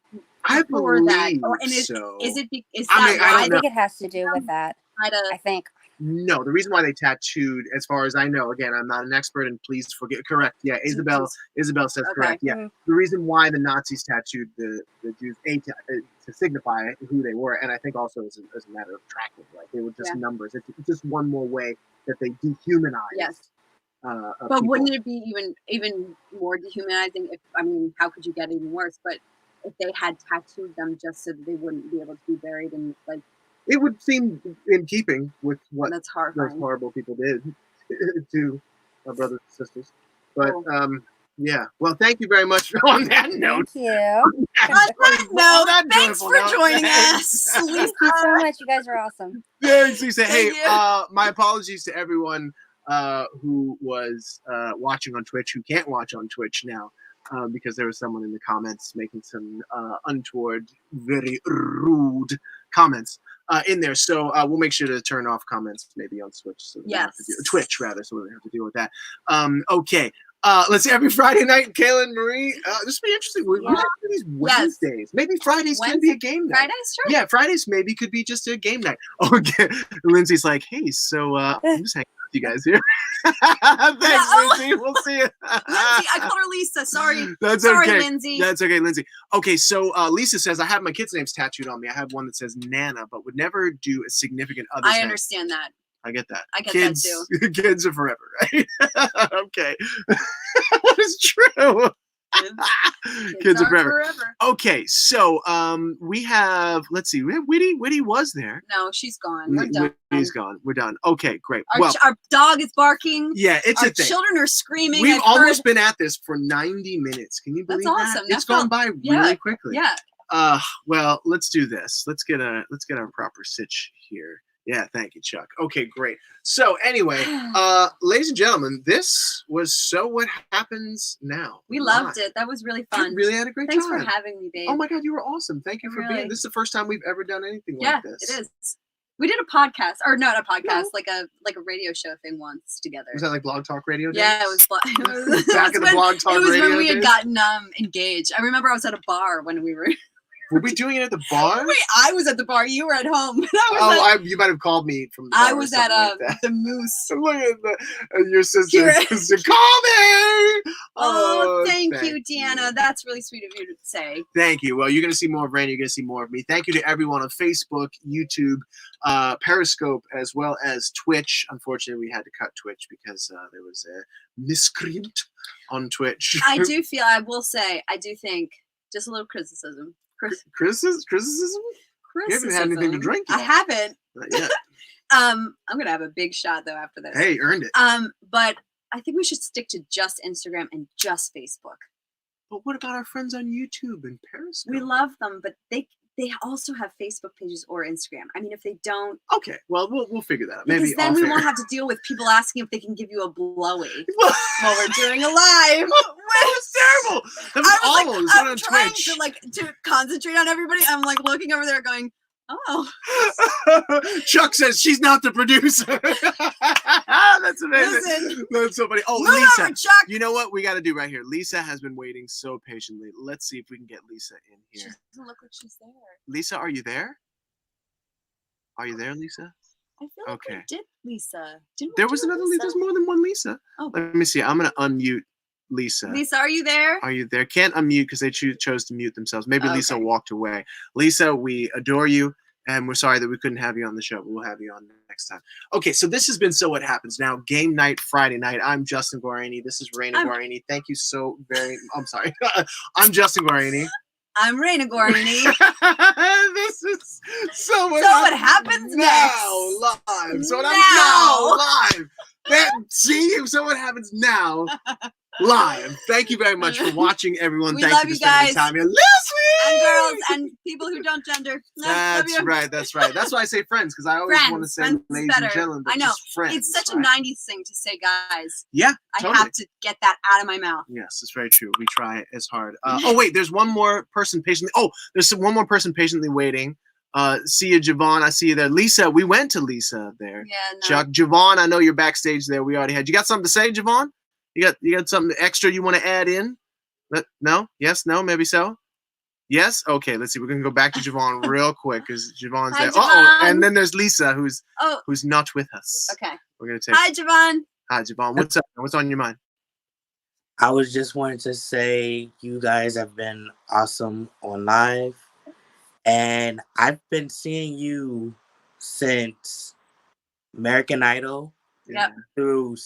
I believe that? so. Is it? Is I that why? I think it has to do with that. I think. No, the reason why they tattooed, as far as I know, again, I'm not an expert, and please correct. Yeah, Isabel says correct. Yeah, the reason why the Nazis tattooed the Jews to signify who they were, and I think also as a matter of tracking, like they were just numbers. It's just one more way that they dehumanized. Yes. But people. wouldn't it be even more dehumanizing if, I mean, how could you get even worse? But if they had tattooed them just so that they wouldn't be able to be buried in, like, it would seem in keeping with what that's those horrifying. horrible people did to our brothers and sisters. But yeah. Well, thank you very much on that note. Thank you. On that note, thanks for joining us. Thank you so much. You guys are awesome. Thanks, Lisa. Hey, Thank you. my apologies to everyone who was watching on Twitch, who can't watch on Twitch now, because there was someone in the comments making some untoward, very rude comments in there. So we'll make sure to turn off comments maybe on Twitch. So Twitch rather, so we don't have to deal with that. Okay. Let's see, every Friday night, Kayla and Marie. This will be interesting. We have these Wednesdays. Maybe Fridays can be a game night. Fridays, sure. Yeah, Fridays maybe could be just a game night. Okay. Lindsay's like, hey, so I'm just hanging out with you guys here. Thanks, Lindsay. We'll see you. Lindsay, I called her Lisa. Sorry. That's Sorry, okay. Lindsay. That's okay, Lindsay. Okay, so Lisa says, I have my kids' names tattooed on me. I have one that says Nana, but would never do a significant other's I name. understand that. I get that. I get kids, that too. Kids are forever, right? Okay. That is true. Kids are forever. Okay, so we have, let's see, we have Whitty. Whitty was there. No, she's gone. We're done. Whitty's gone. We're done. Okay, great. Our dog is barking. Yeah, it's our a thing. Children are screaming. We've almost been at this for 90 minutes. Can you believe That's that? awesome. It's gone by really quickly. Yeah. Well, let's do this. Let's get our proper sitch here. Yeah, thank you, Chuck. Okay, great. So anyway, ladies and gentlemen, this was So What Happens Now. We loved it. That was really fun. You really had a great Thanks time. for having me, babe. Oh my God, you were awesome. Thank you for being. This is the first time we've ever done anything like this. Yeah, it is. We did a podcast, or not a podcast, like a radio show thing once together. Was that like Blog Talk Radio days? Yeah, it was. Back in the Blog Talk Radio. It was when we had days? gotten engaged. I remember I was at a bar when we were. Were we doing it at the bar? Wait, I was at the bar. You were at home. You might have called me from the bar. I was at the Moose. Look at your sister. Call me. Oh, thank you, Deanna. That's really sweet of you to say. Thank you. Well, you're going to see more of Randy. You're going to see more of me. Thank you to everyone on Facebook, YouTube, Periscope, as well as Twitch. Unfortunately, we had to cut Twitch because there was a miscreant on Twitch. I will say, I do think, just a little criticism. Criticism? You haven't had anything to drink yet. I haven't. Not yet. I'm gonna have a big shot though after this. Hey, earned it. But I think we should stick to just Instagram and just Facebook. But what about our friends on YouTube and Periscope? We love them, but they also have Facebook pages or Instagram. I mean, if they don't, okay, well we'll figure that out. Maybe then we won't have to deal with people asking if they can give you a blowy while we're doing a live. That was terrible. That was awful. It was I'm on trying Twitch. to concentrate on everybody. I'm like looking over there, going, "Oh." Chuck says she's not the producer. That's amazing. Listen, that's so funny. Oh, move Lisa, over, Chuck. You know what we got to do right here? Lisa has been waiting so patiently. Let's see if we can get Lisa in here. She doesn't look like she's there. Lisa, are you there? Are you there, Lisa? I feel like we did Lisa. There was another Lisa. There's more than one Lisa. Oh. Let me see. I'm gonna unmute Lisa. Lisa, are you there? Are you there? Can't unmute because they chose to mute themselves. Maybe Lisa Okay. walked away. Lisa, we adore you, and we're sorry that we couldn't have you on the show, but we'll have you on next time. Okay, so this has been So What Happens Now, game night Friday night. I'm Justin Guarini. This is Raina Guarini. Thank you so very. I'm sorry. I'm Justin Guarini. I'm Raina Guarini. This is So What Happens Now live. So What Happens Now live. See, So What Happens Now live. Thank you very much for watching, everyone. We Thank love you for you spending guys. time here. Little And sweet. girls and people who don't gender. That's right. That's right. That's why I say friends, because I always want to say Friends is ladies and better. gentlemen, but I know. just friends. It's such right? a 90s thing to say guys. Yeah, I totally. have to get that out of my mouth. Yes, it's very true. We try as hard. Oh wait, there's one more person patiently. Oh, there's one more person patiently waiting. See you, Javon. I see you there. Lisa, we went to Lisa there. Yeah, no. Chuck, Javon, I know you're backstage there. We already had. You got something to say, Javon? You got something extra you want to add in? No? Yes? No? Maybe so? Yes. Okay. Let's see. We're gonna go back to Javon real quick because Javon's Hi, there. Oh, Javon. and then there's Lisa, who's Oh, not with us. okay. We're gonna take. Hi, Javon. Hi, Javon. What's up? What's on your mind? I was just wanting to say you guys have been awesome on live, and I've been seeing you since American Idol Yep. through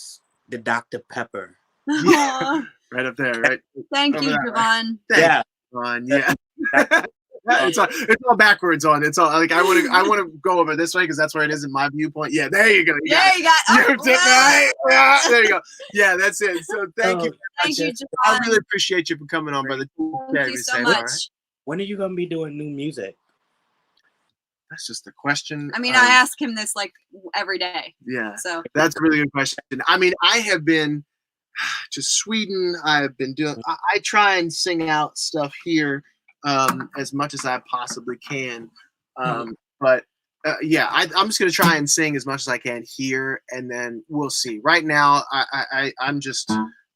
the Dr. Pepper. Yeah. Right up there, right? Thank Over you, that way. Javon. Yeah. Javon. Yeah. It's all backwards on. It's all like I want to go over this way because that's where it is in my viewpoint. Yeah, there you go. There you go. You did right. Yeah, there you go. Yeah, that's it. So thank you. Thank you, I Javon. really appreciate you for coming on, brother. Thank you so much. When are you gonna be doing new music? That's just the question. I mean, I ask him this like every day. Yeah. So that's a really good question. I mean, I have been to Sweden. I've been doing. I try and sing out stuff here as much as I possibly can. But yeah, I'm just gonna try and sing as much as I can here, and then we'll see. Right now, I'm just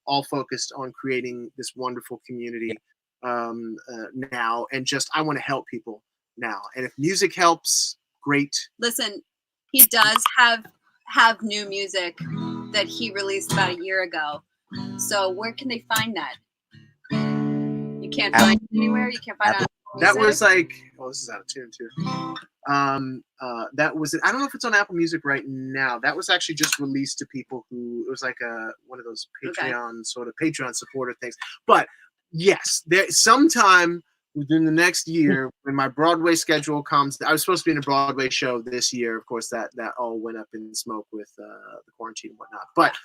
all focused on creating this wonderful community now, and just I want to help people now. And if music helps, great. listen, he does have new music that he released about a year ago. So where can they find that? You can't find it anywhere. You can't find it. That was like, oh, this is out of tune too. That was, I don't know if it's on Apple Music right now. That was actually just released to people who, it was like one of those Patreon sort of Patreon supporter things. But yes, there sometime within the next year when my Broadway schedule comes, I was supposed to be in a Broadway show this year. Of course, that all went up in smoke with the quarantine and whatnot. But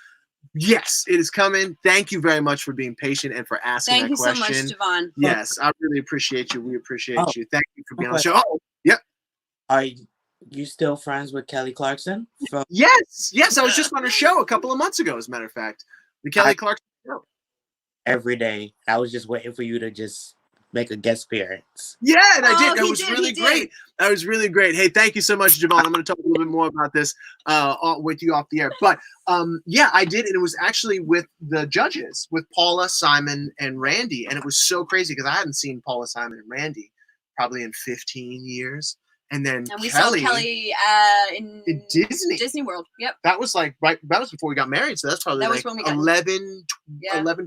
yes, it is coming. Thank you very much for being patient and for asking that question. Thank you so much, Javon. Yes, I really appreciate you. We appreciate you. Thank you for being on the Okay. show. Oh, yep. Are you still friends with Kelly Clarkson? Yes. I was just on her show a couple of months ago, as a matter of fact. The Kelly Clarkson show. Every day. I was just waiting for you to just make a guest appearance. Yeah, and I did. That he was did, really he did. great. That was really great. Hey, thank you so much, Javon. I'm going to talk a little bit more about this with you off the air. But yeah, I did. And it was actually with the judges, with Paula, Simon, and Randy. And it was so crazy because I hadn't seen Paula, Simon, and Randy probably in 15 years. And then And we Kelly, saw Kelly in Disney World. Yep. That was like that was before we got married. So that's probably That was like when we got 11,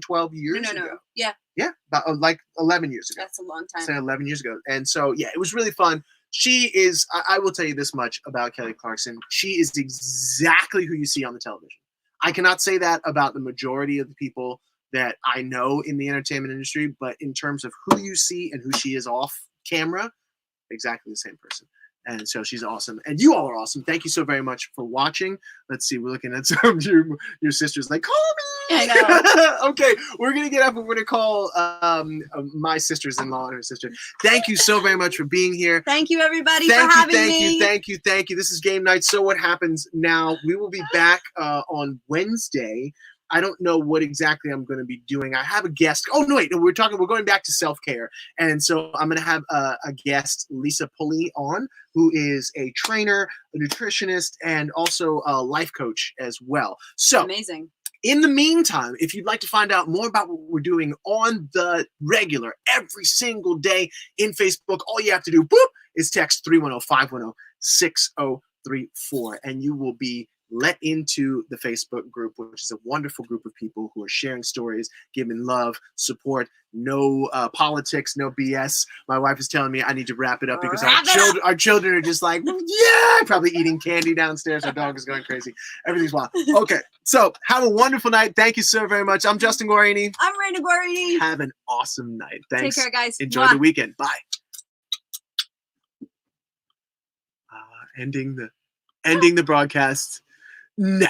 12 years No. ago. Yeah. Yeah, about like 11 years ago. That's a long time. Say 11 years ago. And so, yeah, it was really fun. She is, I will tell you this much about Kelly Clarkson. She is exactly who you see on the television. I cannot say that about the majority of the people that I know in the entertainment industry, but in terms of who you see and who she is off camera, exactly the same person. And so she's awesome. And you all are awesome. Thank you so very much for watching. Let's see. We're looking at some of your sisters like, call me. I know. Okay. We're going to get up and we're going to call my sisters-in-law and her sister. Thank you so very much for being here. Thank you, everybody, for having me. Thank you. This is Game Night. So what happens now? We will be back on Wednesday. I don't know what exactly I'm going to be doing. I have a guest. Oh, no, wait. We're going back to self-care. And so I'm going to have a guest, Lisa Pulley, on, who is a trainer, a nutritionist, and also a life coach as well. So amazing. In the meantime, if you'd like to find out more about what we're doing on the regular, every single day in Facebook, all you have to do, is text 310-510-6034, and you will be let into the Facebook group, which is a wonderful group of people who are sharing stories, giving love, support, no politics, no BS. My wife is telling me I need to wrap it up because our children are just like, yeah, probably eating candy downstairs. Our dog is going crazy. Everything's wild. Okay, so have a wonderful night. Thank you so very much. I'm Justin Guarini. I'm Raina Guarini. Have an awesome night. Thanks. Take care, guys. Enjoy the weekend. Bye. Ending the broadcast now.